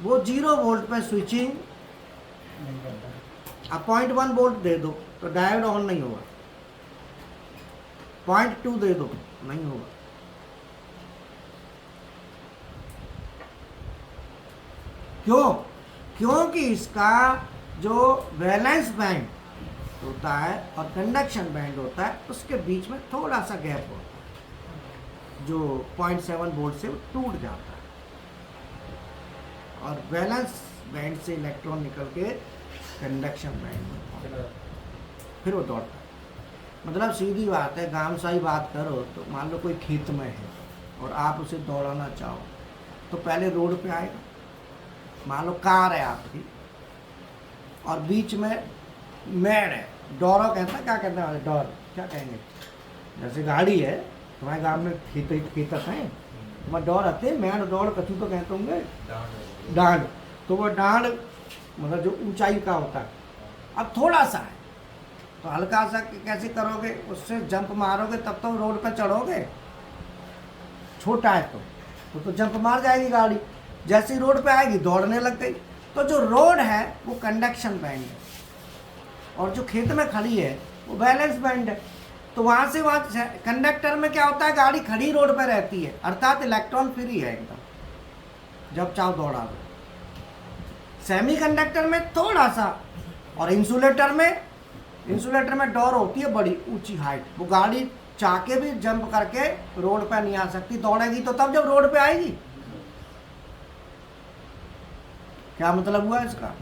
वो 0 वोल्ट पर स्विचिंग, अब 0.1 वोल्ट दे दो तो डायोड ऑन नहीं होगा, 0.2 दे दो नहीं होगा। क्यों? क्योंकि इसका जो वैलेंस बैंड होता है और कंडक्शन बैंड होता है उसके बीच में थोड़ा सा गैप होता है, जो 0.7 वोल्ट से टूट जाता है और वैलेंस बैंड से इलेक्ट्रॉन निकल के कंडक्शन बैंड में फिर वो दौड़ता है। मतलब सीधी बात है, गांव साई बात करो तो मान लो कोई खेत में है और आप उसे दौड़ाना चाहो तो पहले रोड पे आएगा। मान लो कार है आपकी और बीच में मेड़ है, डोरा कहता है, क्या कहते हैं डोर, क्या कहेंगे, जैसे गाड़ी है तुम्हारे गांव में खेत है, तुम्हारे डोर आते हैं, मेड़ डोर कथू तो कहते होंगे डांड, तो वो डांड मतलब जो ऊंचाई का होता है, अब थोड़ा सा है तो हल्का सा कैसे करोगे, उससे जंप मारोगे तब तो रोड पर चढ़ोगे, छोटा है तो जंप मार जाएगी गाड़ी, जैसे ही रोड पे आएगी दौड़ने लग गई। तो जो रोड है वो कंडक्शन बैंड है और जो खेत में खड़ी है वो बैलेंस बैंड है। तो वहाँ से वहाँ कंडक्टर में क्या होता है, गाड़ी खड़ी रोड पे रहती है, अर्थात इलेक्ट्रॉन फ्री है एकदम, जब चाहो दौड़ा दो। सेमीकंडक्टर में थोड़ा सा, और इंसुलेटर में डोर होती है बड़ी ऊंची हाइट, वो गाड़ी चाह के भी जंप करके रोड पे नहीं आ सकती, दौड़ेगी तो तब जब रोड पे आएगी। क्या मतलब हुआ इसका?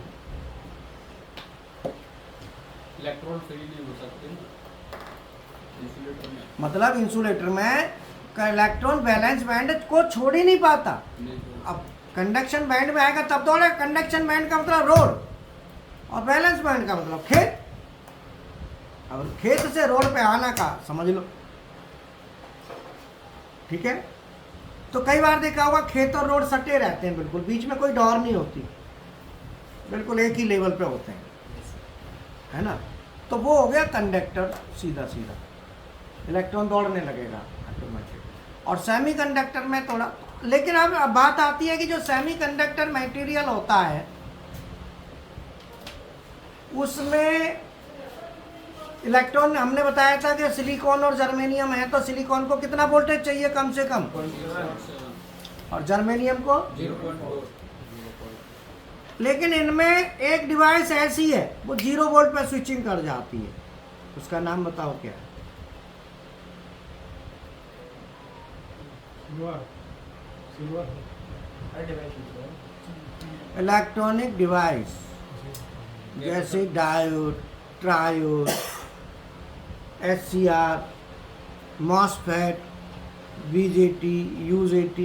इलेक्ट्रॉन फ्री नहीं हो सकते इंसुलेटर में, मतलब इंसुलेटर में इलेक्ट्रॉन बैलेंस बैंड को छोड़ ही नहीं पाता। अब कंडक्शन बैंड में आएगा तब तो, कंडक्शन बैंड का मतलब रोड और बैलेंस बैंड का मतलब खेत। अब खेत से रोड पे आना का समझ लो, ठीक है। तो कई बार देखा होगा खेत और रोड सटे रहते हैं, बिल्कुल बीच में कोई डोर नहीं होती, बिल्कुल एक ही लेवल पे होते हैं, है ना। तो वो हो गया कंडक्टर, सीधा सीधा इलेक्ट्रॉन दौड़ने लगेगा ऑटोमेटिक। और सेमीकंडक्टर में थोड़ा, लेकिन अब बात आती है कि जो सेमीकंडक्टर मटेरियल होता है उसमें इलेक्ट्रॉन, हमने बताया था कि सिलिकॉन और जर्मेनियम है, तो सिलिकॉन को कितना वोल्टेज चाहिए कम से कम, और जर्मेनियम को 0.4। लेकिन इनमें एक डिवाइस ऐसी है वो 0 वोल्ट पर स्विचिंग कर जाती है, उसका नाम बताओ क्या है? इलेक्ट्रॉनिक डिवाइस जैसे diode, triode, SCR, MOSFET, BJT, UJT,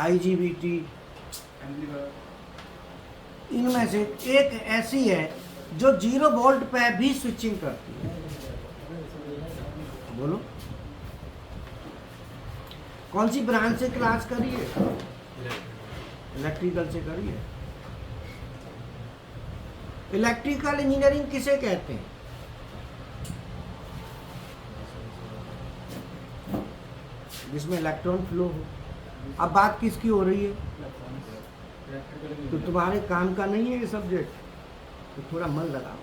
IGBT, इनमें से एक ऐसी है जो 0 वोल्ट पे भी स्विचिंग करती है। बोलो कौन सी ब्रांच से क्लास करी है? इलेक्ट्रिकल से करी है। इलेक्ट्रिकल इंजीनियरिंग किसे कहते हैं? जिसमें इलेक्ट्रॉन फ्लो हो। अब बात किसकी हो रही है? तो तुम्हारे काम का नहीं है ये सब्जेक्ट, तो थोड़ा मन लगाओ।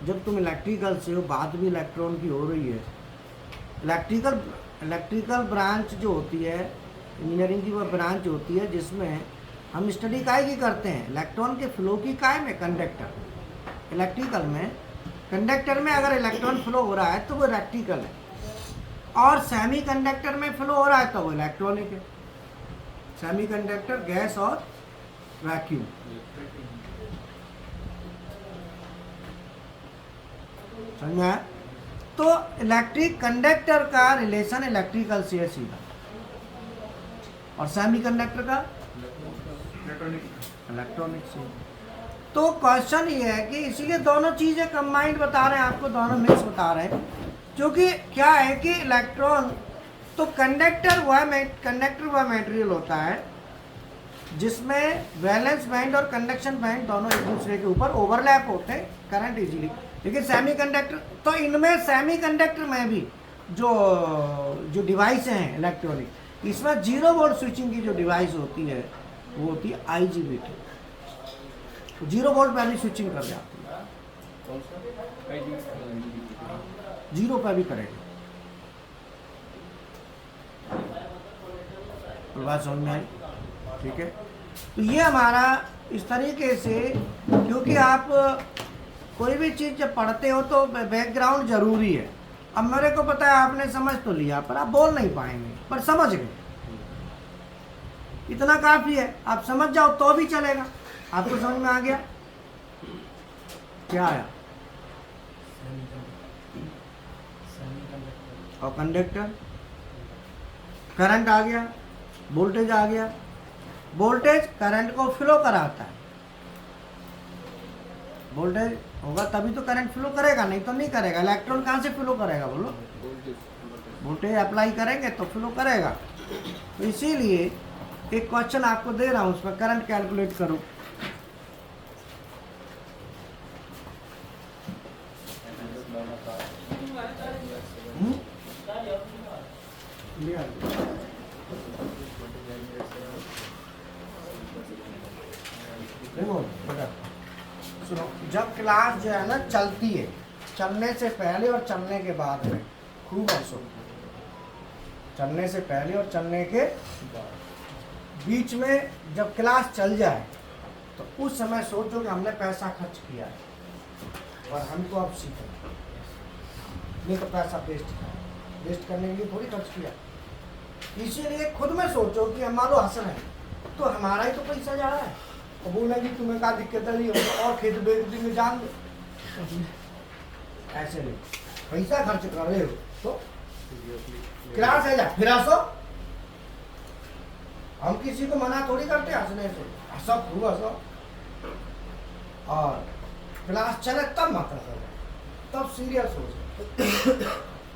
जब तुम इलेक्ट्रिकल से हो, बात भी इलेक्ट्रॉन की हो रही है। इलेक्ट्रिकल ब्रांच जो होती है इंजीनियरिंग की, वह ब्रांच होती है जिसमें हम स्टडी काहे की करते हैं, इलेक्ट्रॉन के फ्लो की। काहे में? कंडक्टर। इलेक्ट्रिकल में कंडक्टर में अगर इलेक्ट्रॉन फ्लो हो रहा है तो वो इलेक्ट्रिकल है, और सेमीकंडक्टर में फ्लो हो रहा है तो वो इलेक्ट्रॉनिक है। सेमीकंडक्टर गैस और वैक्यूम। समझ में आया? तो इलेक्ट्रिक कंडक्टर का रिलेशन इलेक्ट्रिकल से है सीधा। और सेमीकंडक्टर का इलेक्ट्रॉनिक से। तो क्वेश्चन ये है कि इसीलिए दोनों चीज़ें कंबाइंड बता रहे हैं आपको, दोनों मिक्स बता रहे हैं, क्योंकि क्या है कि इलेक्ट्रॉन तो कंडक्टर वह मटेरियल होता है जिसमें वैलेंस बैंड और कंडक्शन बैंड दोनों एक दूसरे के ऊपर ओवरलैप होते हैं करंट इजीली। लेकिन सेमीकंडक्टर, तो इनमें सेमीकंडक्टर में भी जो डिवाइस हैं इलेक्ट्रॉनिक, इसमें 0 वोल्ट स्विचिंग की जो डिवाइस होती है वो होती है IGBT। 0 वोल्ट पर भी स्विचिंग कर जाती है, 0 पर भी करेगी। बात समझ में आई? ठीक है, तो ये हमारा इस तरीके से, क्योंकि आप कोई भी चीज़ जब पढ़ते हो तो बैकग्राउंड जरूरी है। अब मेरे को पता है आपने समझ तो लिया, पर आप बोल नहीं पाएंगे, पर समझ गए, इतना काफी है। आप समझ जाओ तो भी चलेगा। आपको समझ में आ गया क्या आया? और कंडक्टर, करंट आ गया, वोल्टेज आ गया। वोल्टेज करंट को फ्लो कराता है, वोल्टेज होगा तभी तो करंट फ्लो करेगा, नहीं तो नहीं करेगा। इलेक्ट्रॉन कहाँ से फ्लो करेगा बोलो? वोल्टेज अप्लाई करेंगे तो फ्लो करेगा। तो इसीलिए एक क्वेश्चन आपको दे रहा हूँ, उसमें करंट कैलकुलेट करो। देखो सुनो, जब क्लास जो है ना चलती है, चलने से पहले और चलने के बाद में, खूब हंसो, चलने से पहले और चलने के बीच में जब क्लास चल जाए तो उस समय सोचो कि हमने पैसा खर्च किया है और हमको अब सीखना, नहीं तो पैसा वेस्ट करने के लिए थोड़ी खर्च किया। इसीलिए खुद में सोचो कि हम मान लो हंस रहे हैं तो हमारा ही तो पैसा जा रहा है, और बोलेंगे तुम्हें क्या दिक्कत नहीं होगी और खेत बेच देंगे जान दो, ऐसे नहीं। पैसा खर्च कर रहे हो तो क्लास है जा फिर हंसो। हम किसी को मना थोड़ी करते हंसने से, हंसो खूब हंसो, और क्लास चले तब मत हंसो, तब सीरियस हो जाए।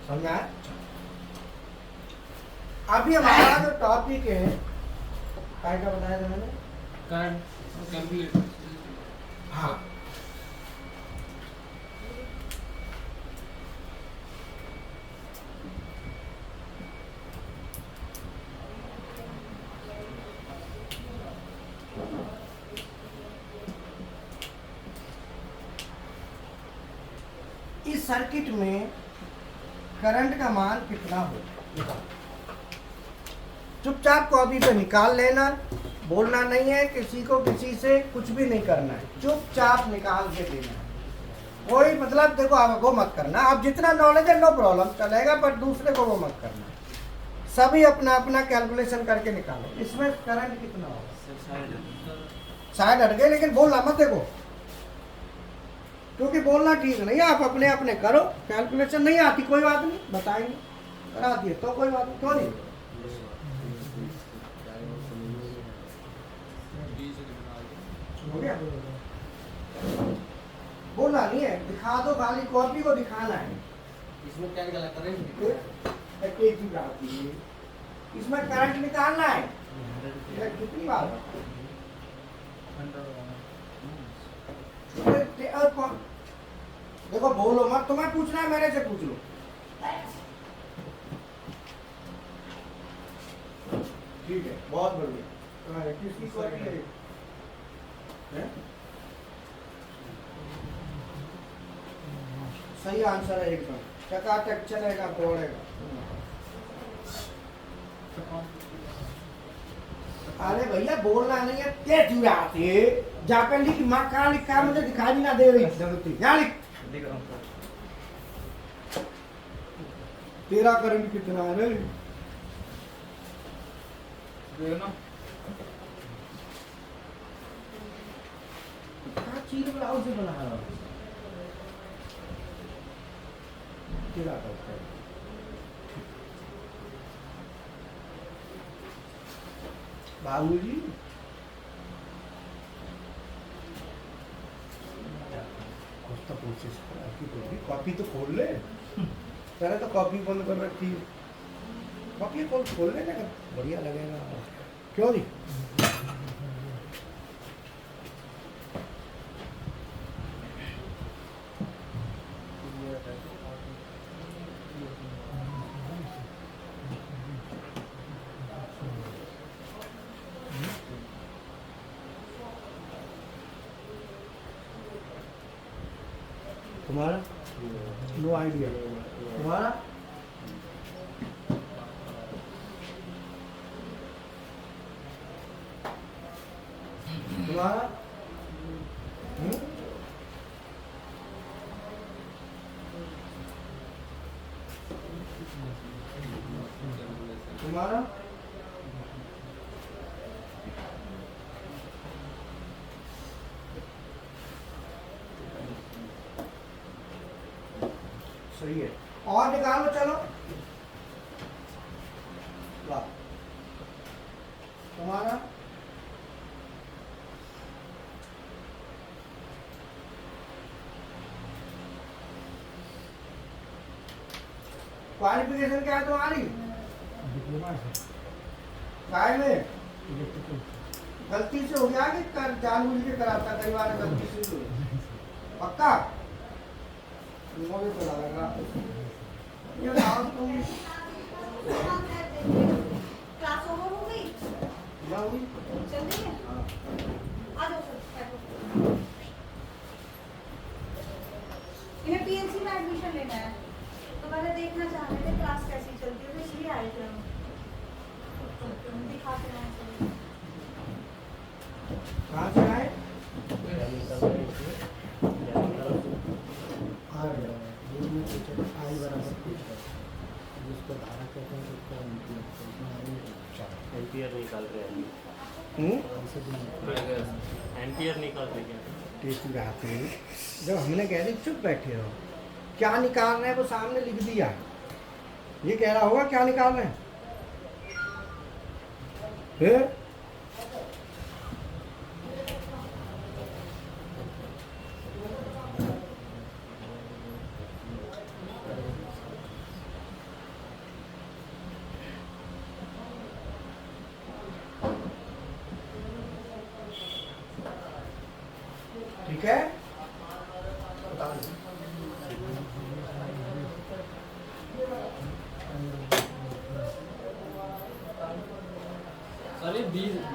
समझ आए? अभी हमारा जो टॉपिक है क्या क्या बताया था मैंने? Current calculate. हाँ, इस सर्किट में करंट का मान कितना हो, चुपचाप कॉपी पे निकाल लेना, बोलना नहीं है किसी को, किसी से कुछ भी नहीं करना है, चुपचाप निकाल के देना है। कोई मतलब देखो आप वो मत करना, आप जितना नॉलेज है नो प्रॉब्लम चलेगा, पर दूसरे को वो मत करना। सभी अपना अपना कैलकुलेशन करके निकालो। इसमें करंट कितना होगा? शायद हट गए, लेकिन बोलना मत देखो, क्योंकि बोलना ठीक नहीं है। आप अपने अपने करो, कैलकुलेशन नहीं आती कोई बात नहीं, बताएंगे, करा दिए तो कोई बात नहीं, क्यों नहीं? हो गया? बोलना नहीं है, दिखा दो, खाली कॉपी को दिखाना है। इसमें क्या निकाला? करंट। एक चीज आती है, इसमें करंट निकालना है। कितनी बार देखो, बोलो मत, तुम्हें पूछना है मेरे से पूछ लो। ठीक है, बहुत बढ़िया। किसकी कॉपी है? सही आंसर है एकदम, चकाचक चलेगा, दौड़ेगा। अरे भैया बोलना नहीं है, तेज हुए आते जाकर लिख, माँ कहाँ लिखा मुझे दिखाई भी ना दे रही, यहाँ लिख। तेरा करंट कितना है रे? चीज ब्लाउज से बना रहा हूँ, तेरा करता है। बाबूजी कुछ तो कोशिश कॉपी तो खोल ले। पहले तो कॉपी बंद कर रखी, कॉपी खोल लेना, बढ़िया लगेगा। क्यों जी? तुम्हारा नो आइडिया, तुम्हारा तुम्हारा तुम्हारा सही है। और निकालो चलो। वाह, तुम्हारा क्वालिफिकेशन क्या है तुम्हारी? डिप्लोमा है काय में इलेक्ट्रिकल। गलती से हो गया कि कर जानबूझ के कराता, कई बार गलती से भी हो गया। पक्का मुझे तो लगेगा ये नाम तुम क्लास ओवर हो गई? क्या हुई? चल रही है? हाँ। आ जाओ सर, बैठो। इन्हें पीएनसी में एडमिशन लेना है, तो पहले देखना चाह रहे थे क्लास कैसी चलती है, तो इसलिए आए थे हम। दिखाते हैं सर। कहाँ से आए? आई बराबर जिसको धारा कहते हैं उसको एम्पियर निकाल रहे हैं, हम्म? एम्पियर निकाल रहे हैं। टेस्ट लगाते हैं। जब हमने कह दी चुप बैठे रहो, क्या निकालना है वो सामने लिख दिया, ये कह रहा होगा क्या निकालना है? ठीक है, बता दो। सर ये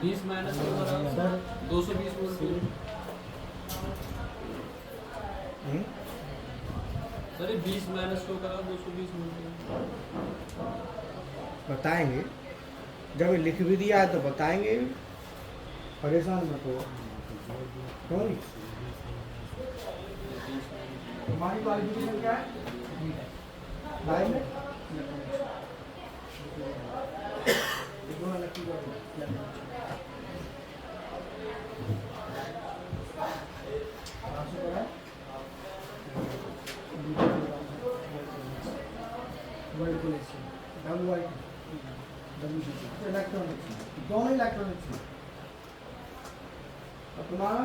20 माइनस सर 220 वोल्ट। सर ये 20 माइनस को करा 220 वोल्ट। बताएंगे जब ये लिख भी दिया है तो बताएंगे, परेशान मत हो। क्यों नहीं? तुम्हारी क्वालिफिकेशन क्या है? लाइन में इलेक्ट्रॉनिक्स, दोनों इलेक्ट्रॉनिक्स। और तुम्हारा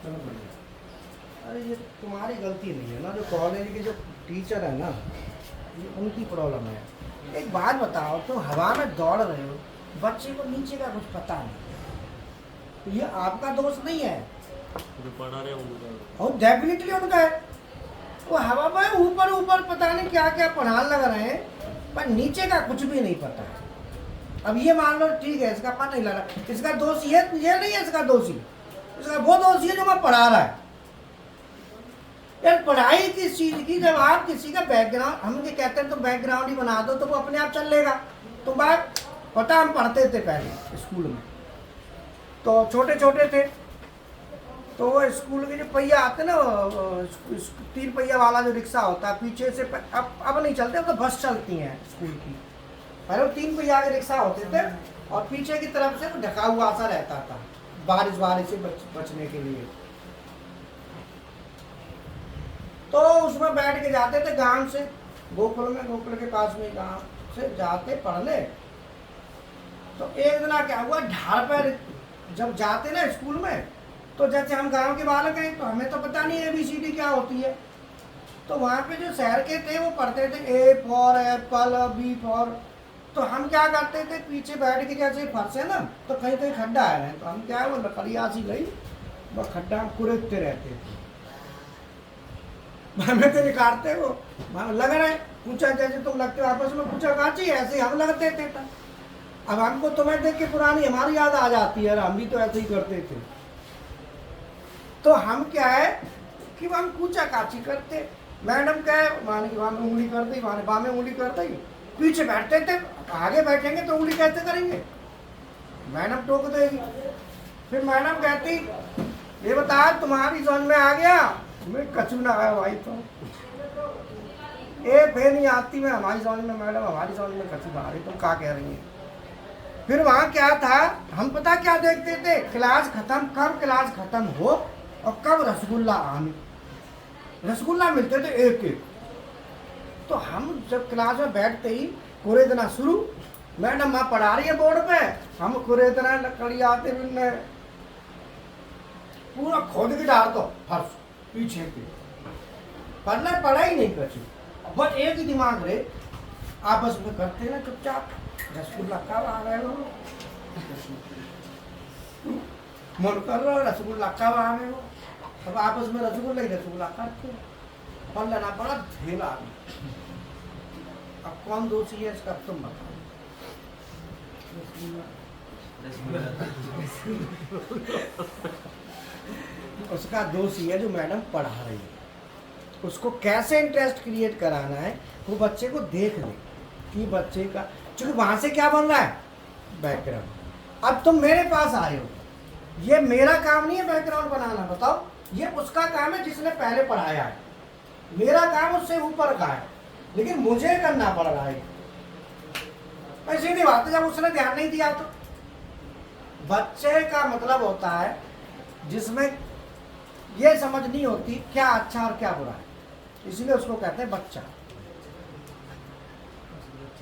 चलो बढ़िया। अरे ये तुम्हारी गलती नहीं है ना, जो कॉलेज के जो टीचर है ना, ये उनकी प्रॉब्लम है। एक बात बताओ, तुम हवा में दौड़ रहे हो, बच्चे को नीचे का कुछ पता नहीं, तो ये आपका दोष नहीं है, जो पढ़ा रहे हैं उनका। और डेफिनेटली उनका है। वो हवा में ऊपर ऊपर पता नहीं क्या क्या पढ़ाने लग रहे हैं, पर नीचे का कुछ भी नहीं पता है। अब ये मान लो ठीक है, इसका पता नहीं लगा, इसका दोष ये नहीं है, इसका दोषी, इसका वो दोषी है जो मैं पढ़ा रहा है। यार पढ़ाई किस चीज की, जब आप किसी का बैकग्राउंड, हम ये कहते हैं तो बैकग्राउंड ही बना दो तो वो अपने आप चल लेगा। तो बात पता, हम पढ़ते थे पहले स्कूल में, तो छोटे छोटे थे, तो वो स्कूल के जो पहिया आते ना, 3 पहिया वाला जो रिक्शा होता है पीछे से, अब नहीं चलते, अब तो बस चलती हैं स्कूल की। पहले वो 3 पहिया के रिक्शा होते थे और पीछे की तरफ से ढका हुआ सा रहता था, बारिश से बचने के लिए। तो उसमें बैठ के जाते थे गांव से, गोकुल में, गोकुल के पास में गाँव से जाते पढ़ने। तो एक दिन क्या हुआ, ढाल पर जब जाते ना स्कूल में, तो जैसे हम गांव के बालक हैं तो हमें तो पता नहीं ABCD क्या होती है। तो वहाँ पे जो शहर के थे वो पढ़ते थे A for Apple, B for. तो हम क्या करते थे, पीछे बैठ के जैसे फर्श है ना, तो कहीं कहीं खड्डा है, तो हम क्या है वो लकड़िया सी गई, वो खड्डा कुरेदते रहते थे। हमें तो निकालते वो लग रहा है, पूछा जैसे तुम लगते हो आपस में, पूछा काची, ऐसे हम लगते थे। अब हमको तुम्हें देख के पुरानी हमारी याद आ जाती है, हम भी तो ऐसे ही करते थे। तो हम क्या है कि हम पूछा काची करते, मैडम क्या है माने कि वहाँ में उंगली कर दी, माने बाँ में उंगली कर दी, पीछे बैठते थे, आगे बैठेंगे तो उंगली कैसे करेंगे, मैडम टोक देगी। फिर मैडम कहती ये बता तुम्हारी समझ में आ गया, मैं कछु ना आया भाई, तो ए फे नहीं आती मैं हमारी समझ में, मैडम हमारी समझ में कछु आ रही, तुम क्या कह रही है। फिर वहाँ क्या था, हम पता क्या देखते थे, क्लास खत्म, कब क्लास खत्म हो और कब रसगुल्ला आने, रसगुल्ला मिलते थे एक एक। तो हम जब क्लास में बैठते ही कुरेदना शुरू, मैडम वहाँ पढ़ा रही है बोर्ड पे, हम कुरेदना लकड़ी आते बिन्ने पूरा खोद के डाल दो फर्श पीछे के, पढ़ना पढ़ा ही नहीं कछु, बस एक ही दिमाग रहे, आपस में करते ना चुपचाप, रसगुल्ला कब आ रहे हो, मन कर रहा हो रसगुल्ला कब आ रहे हो, अब आपस में रसगुल्ला ही रसगुल्ला करते, पढ़ लेना पड़ा ढेला। अब कौन दोषी है इसका तुम बताओ। उसका दोषी है जो मैडम पढ़ा रही है, उसको कैसे इंटरेस्ट क्रिएट कराना है, वो बच्चे को देख ले कि बच्चे का, क्योंकि वहां से क्या बन रहा है बैकग्राउंड। अब तुम मेरे पास आए हो, ये मेरा काम नहीं है बैकग्राउंड बनाना, बताओ, ये उसका काम है जिसने पहले पढ़ाया है, मेरा काम उससे ऊपर का है, लेकिन मुझे करना पड़ रहा है। सीधी बात है, जब उसने ध्यान नहीं दिया तो बच्चे का मतलब होता है जिसमें ये समझ नहीं होती क्या अच्छा और क्या बुरा है, इसलिए उसको कहते हैं बच्चा,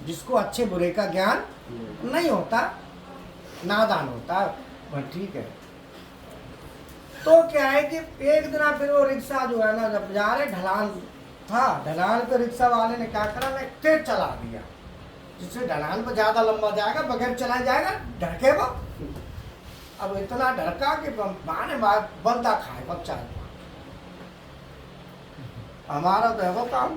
जिसको अच्छे बुरे का ज्ञान नहीं होता, नादान होता। ठीक है, तो क्या है कि एक दिन फिर वो रिक्शा जो है ना, जब जा रहे ढलान था, ढलान पे रिक्शा वाले ने क्या करा ना, तेज चला दिया, जिससे ढलान पर ज्यादा लंबा जाएगा, बगैर चलाया जाएगा, ढड़के वो। अब इतना ढड़का कि माने बंदा खाए बच्चा। हमारा तो है वो काम,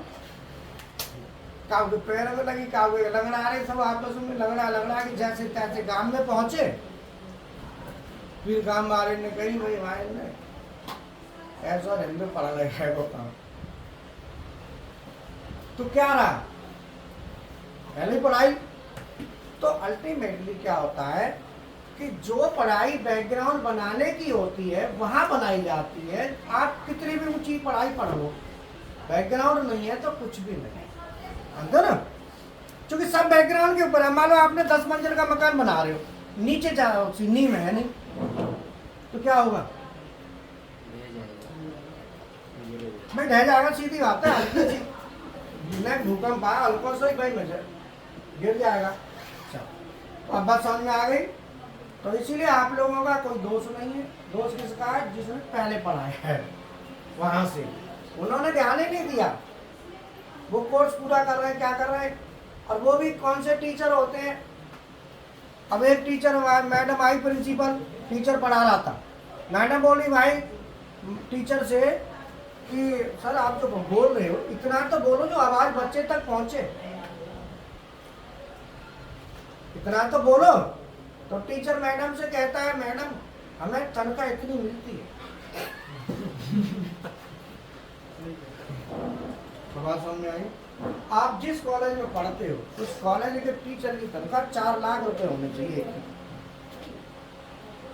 काव के पैर में लगी, काव के लंगड़ा रहे, सब आपस में लगड़ा के जैसे तैसे गांव में पहुंचे। फिर गांव वाले ने कही भाई भाई ने ऐसा हिंदी पढ़ा लिखा है वो काम, तो क्या रहा पहले पढ़ाई। तो अल्टीमेटली क्या होता है कि जो पढ़ाई बैकग्राउंड बनाने की होती है वहां बनाई जाती है। आप कितनी भी ऊंची पढ़ाई पढ़ लो, बैकग्राउंड नहीं है तो कुछ भी नहीं, समझो ना। क्योंकि सब बैकग्राउंड के ऊपर है। मान लो आपने 10 मंजिल का मकान बना रहे हो, नीचे जाओ नींव है नहीं, तो क्या होगा, मैं ढह जाएगा, सीधी बात है। हल्की सी भूकंप आया, हल्का सा ही भाई में गिर जाएगा। तो अब बात समझ में आ गई। तो इसीलिए आप लोगों का कोई दोष नहीं है, दोष किसका है, जिसने पहले पढ़ाया है वहां से, उन्होंने ध्यान ही नहीं दिया। वो कोर्स पूरा कर रहे हैं, क्या कर रहे हैं, और वो भी कौन से टीचर होते हैं। अब एक टीचर मैडम आई, प्रिंसिपल टीचर पढ़ा रहा था, मैडम बोली भाई टीचर से कि सर आप जो बोल रहे हो इतना तो बोलो जो आवाज बच्चे तक पहुंचे, इतना तो बोलो। तो टीचर मैडम से कहता है मैडम हमें तनख्वाह इतनी मिलती है। बात समझ में आई। आप जिस कॉलेज में पढ़ते हो उस कॉलेज के टीचर की तनख्वाह 4 लाख रुपए होनी चाहिए।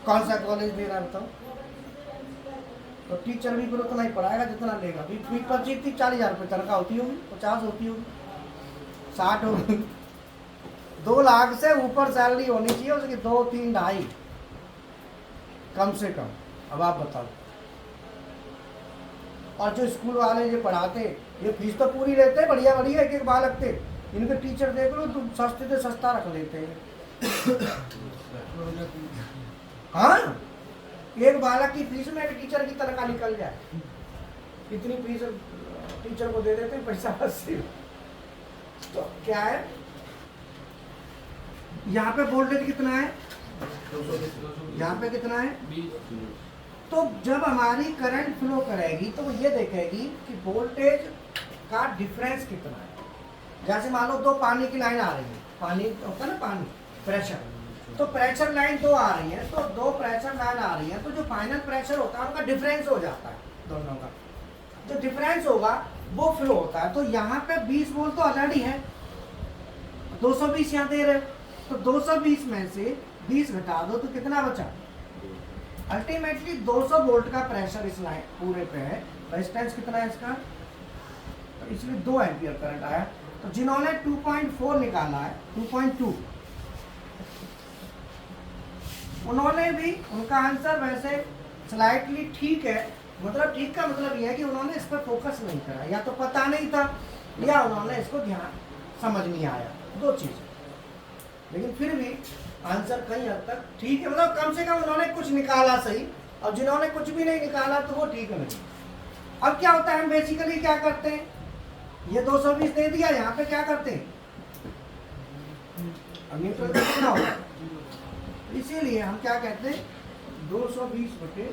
कौन सा कॉलेज दे रहा है बताओ। तो टीचर भी फिर उतना ही पढ़ाएगा जितना लेगा। 25-30-40 हज़ार रुपये तनख्वाह होती होगी, 50 होती होगी, 60 होगी। 2 लाख से ऊपर सैलरी होनी चाहिए उसकी, 2, 3, 2.5 कम से कम। अब आप बताओ और जो स्कूल वाले जो पढ़ाते ये फीस तो पूरी लेते हैं, बढ़िया बढ़िया एक एक बालक थे। इनके टीचर देख लो तुम सस्ते से सस्ता रख लेते हैं। हाँ, एक बालक की फीस में एक टीचर की तनख्वाह निकल जाए, इतनी फीस टीचर को दे देते हैं पैसा बस। तो क्या है यहाँ पे वोल्टेज कितना है, यहाँ पे कितना है। तो जब हमारी करंट फ्लो करेगी तो वो ये देखेगी कि वोल्टेज का डिफरेंस कितना है। जैसे मान लो दो पानी की लाइन आ रही है, पानी होता है ना पानी प्रेशर, तो प्रेशर लाइन दो आ रही है, तो दो प्रेशर लाइन आ रही है, तो जो फाइनल प्रेशर होता है उनका डिफरेंस हो जाता है, दोनों का जो डिफरेंस होगा वो फ्लो होता है। तो यहाँ पे 20 वोल्ट तो ऑलरेडी है, 220 यहाँ दे रहे, तो 220 में से 20 घटा दो तो कितना बचा। अल्टीमेटली 200 वोल्ट का प्रेशर इस लाइन पूरे पे है, रेजिस्टेंस कितना है इसका, तो इसलिए 2 एम्पियर करंट आया। तो जिन्होंने 2.4 निकाला है 2.2, उन्होंने भी उनका आंसर वैसे स्लाइटली ठीक है, मतलब ठीक का मतलब यह है कि उन्होंने इस पर फोकस नहीं करा, या तो पता नहीं था या उन्होंने इसको ध्यान समझ नहीं आया, दो चीज। लेकिन फिर भी आंसर कहीं हद तक ठीक है, मतलब कम से कम उन्होंने कुछ निकाला सही, और जिन्होंने कुछ भी नहीं निकाला तो वो ठीक नहीं। अब क्या होता है, हम बेसिकली क्या करते हैं, ये 220 दे दिया, यहाँ पे क्या करते हैं, अब न्यूट्रल का कितना होगा, इसीलिए हम क्या कहते हैं 220/100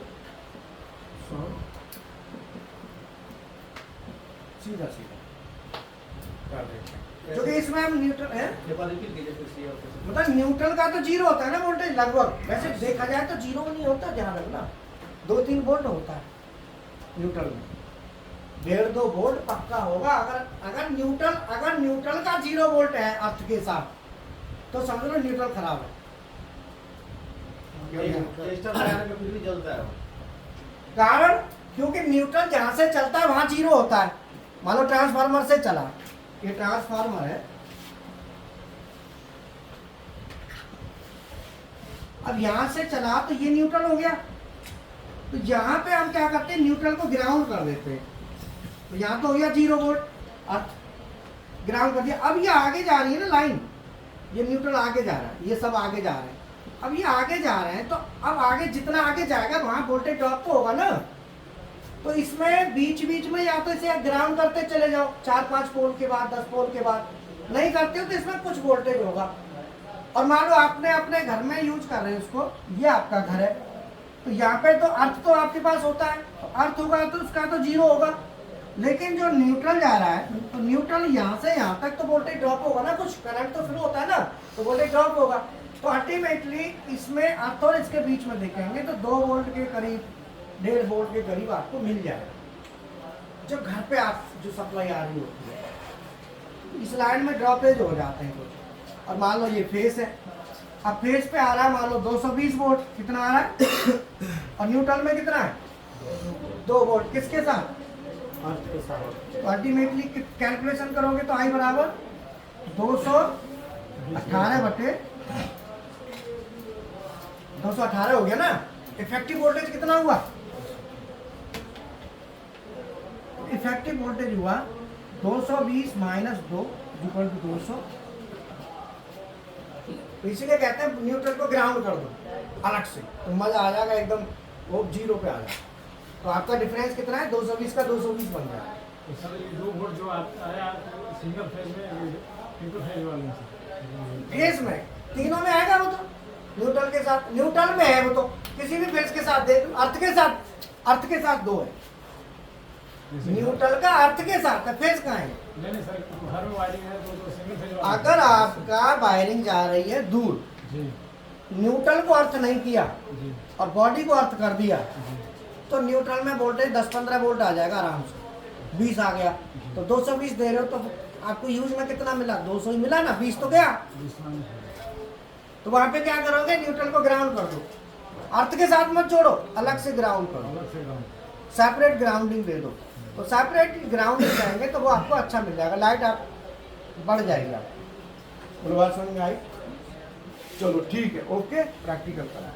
सीधा सीधा कर देते हैं, क्योंकि इसमें हम न्यूट्रल है, मतलब न्यूट्रल का तो जीरो होता है ना वोल्टेज लगभग, वैसे देखा जाए तो जीरो नहीं होता, ध्यान रखना 2-3 वोल्ट होता है न्यूट्रल में, 1.5-2 वोल्ट पक्का होगा। अगर न्यूट्रल का 0 वोल्ट है अर्थ के साथ, तो समझ लो न्यूट्रल खराब है। कारण क्योंकि न्यूट्रल जहां से चलता है वहां 0 होता है। मान लो ट्रांसफार्मर से चला, ये ट्रांसफार्मर है, अब यहां से चला तो ये न्यूट्रल हो गया, तो यहां पे हम क्या करते हैं, न्यूट्रल को ग्राउंड कर देते हैं, तो यहां तो हो गया 0 वोल्ट, अर्थ ग्राउंड कर दिया। अब ये आगे जा रही है ना लाइन, ये न्यूट्रल आगे जा रहा है, ये सब आगे जा रहे हैं, अब ये आगे जा रहे हैं, तो अब आगे जितना आगे जाएगा वहां वोल्टेज ड्रॉप तो होगा ना। तो इसमें बीच बीच में या तो इसे ग्राउंड करते चले जाओ, 4-5 पोल के बाद, 10 पोल के बाद, नहीं करते हो तो इसमें कुछ वोल्टेज होगा। और मान लो आपने अपने घर में यूज कर रहे हैं उसको, ये आपका घर है, तो यहाँ पे तो अर्थ तो आपके पास होता है, तो अर्थ होगा तो उसका तो 0 होगा, लेकिन जो न्यूट्रल जा रहा है, तो न्यूट्रल यहाँ से यहाँ तक तो वोल्टेज ड्रॉप होगा ना, कुछ करंट तो फ्लो होता है ना, तो वोल्टेज ड्रॉप होगा। तो अल्टीमेटली इसमें अर्थ और इसके बीच में देखेंगे तो 2 वोल्ट के करीब, 1.5 वोल्ट के करीब आपको मिल जाएगा, जब घर पे आप जो सप्लाई आ रही होती है। इस लाइन में ड्रॉपेज हो जाते हैं कुछ, और मान लो ये फेस है, अब फेस पे आ रहा है मान लो 220 वोल्ट, कितना आ रहा है, और न्यूट्रल में कितना है 2 वोल्ट, किसके साथ, अर्थ के साथ। तो अल्टीमेटली कैलकुलेशन करोगे तो आई बराबर 218 हो गया ना। इफेक्टिव वोल्टेज कितना हुआ, इफेक्टिव वोल्टेज हुआ 220 - 2 = 200। इसीलिए कहते हैं न्यूट्रल को ग्राउंड कर दो अलग से, तो मजा आ जाएगा एकदम, वो 0 पे आ जाएगा। तो आपका डिफरेंस कितना है, 220 का 220 बन गया। फेज में तीनों में आएगा वो, तो न्यूट्रल के साथ, न्यूट्रल में है वो, तो किसी भी फेज के साथ देख, अर्थ के साथ 2 है, न्यूट्रल का अर्थ के साथ है, फेज कहाँ है। अगर आपका वायरिंग जा रही है दूर, न्यूट्रल को अर्थ नहीं किया और बॉडी को अर्थ कर दिया, तो न्यूट्रल में वोल्टेज 10-15 वोल्ट आ जाएगा आराम से, 20 आ गया, तो 220 दे रहे हो तो आपको यूज में कितना मिला, 200 ही मिला ना, 20 तो गया। तो वहां पे क्या करोगे, न्यूट्रल को ग्राउंड कर दो, अर्थ के साथ मत जोड़ो, अलग से ग्राउंड करो, सेपरेट ग्राउंडिंग दे दो, तो सेपरेट ग्राउंडिंग करेंगे तो वो आपको अच्छा मिल जाएगा, लाइट आप बढ़ जाएगी। आप बात समझ में आई, चलो ठीक है, ओके, प्रैक्टिकल करें।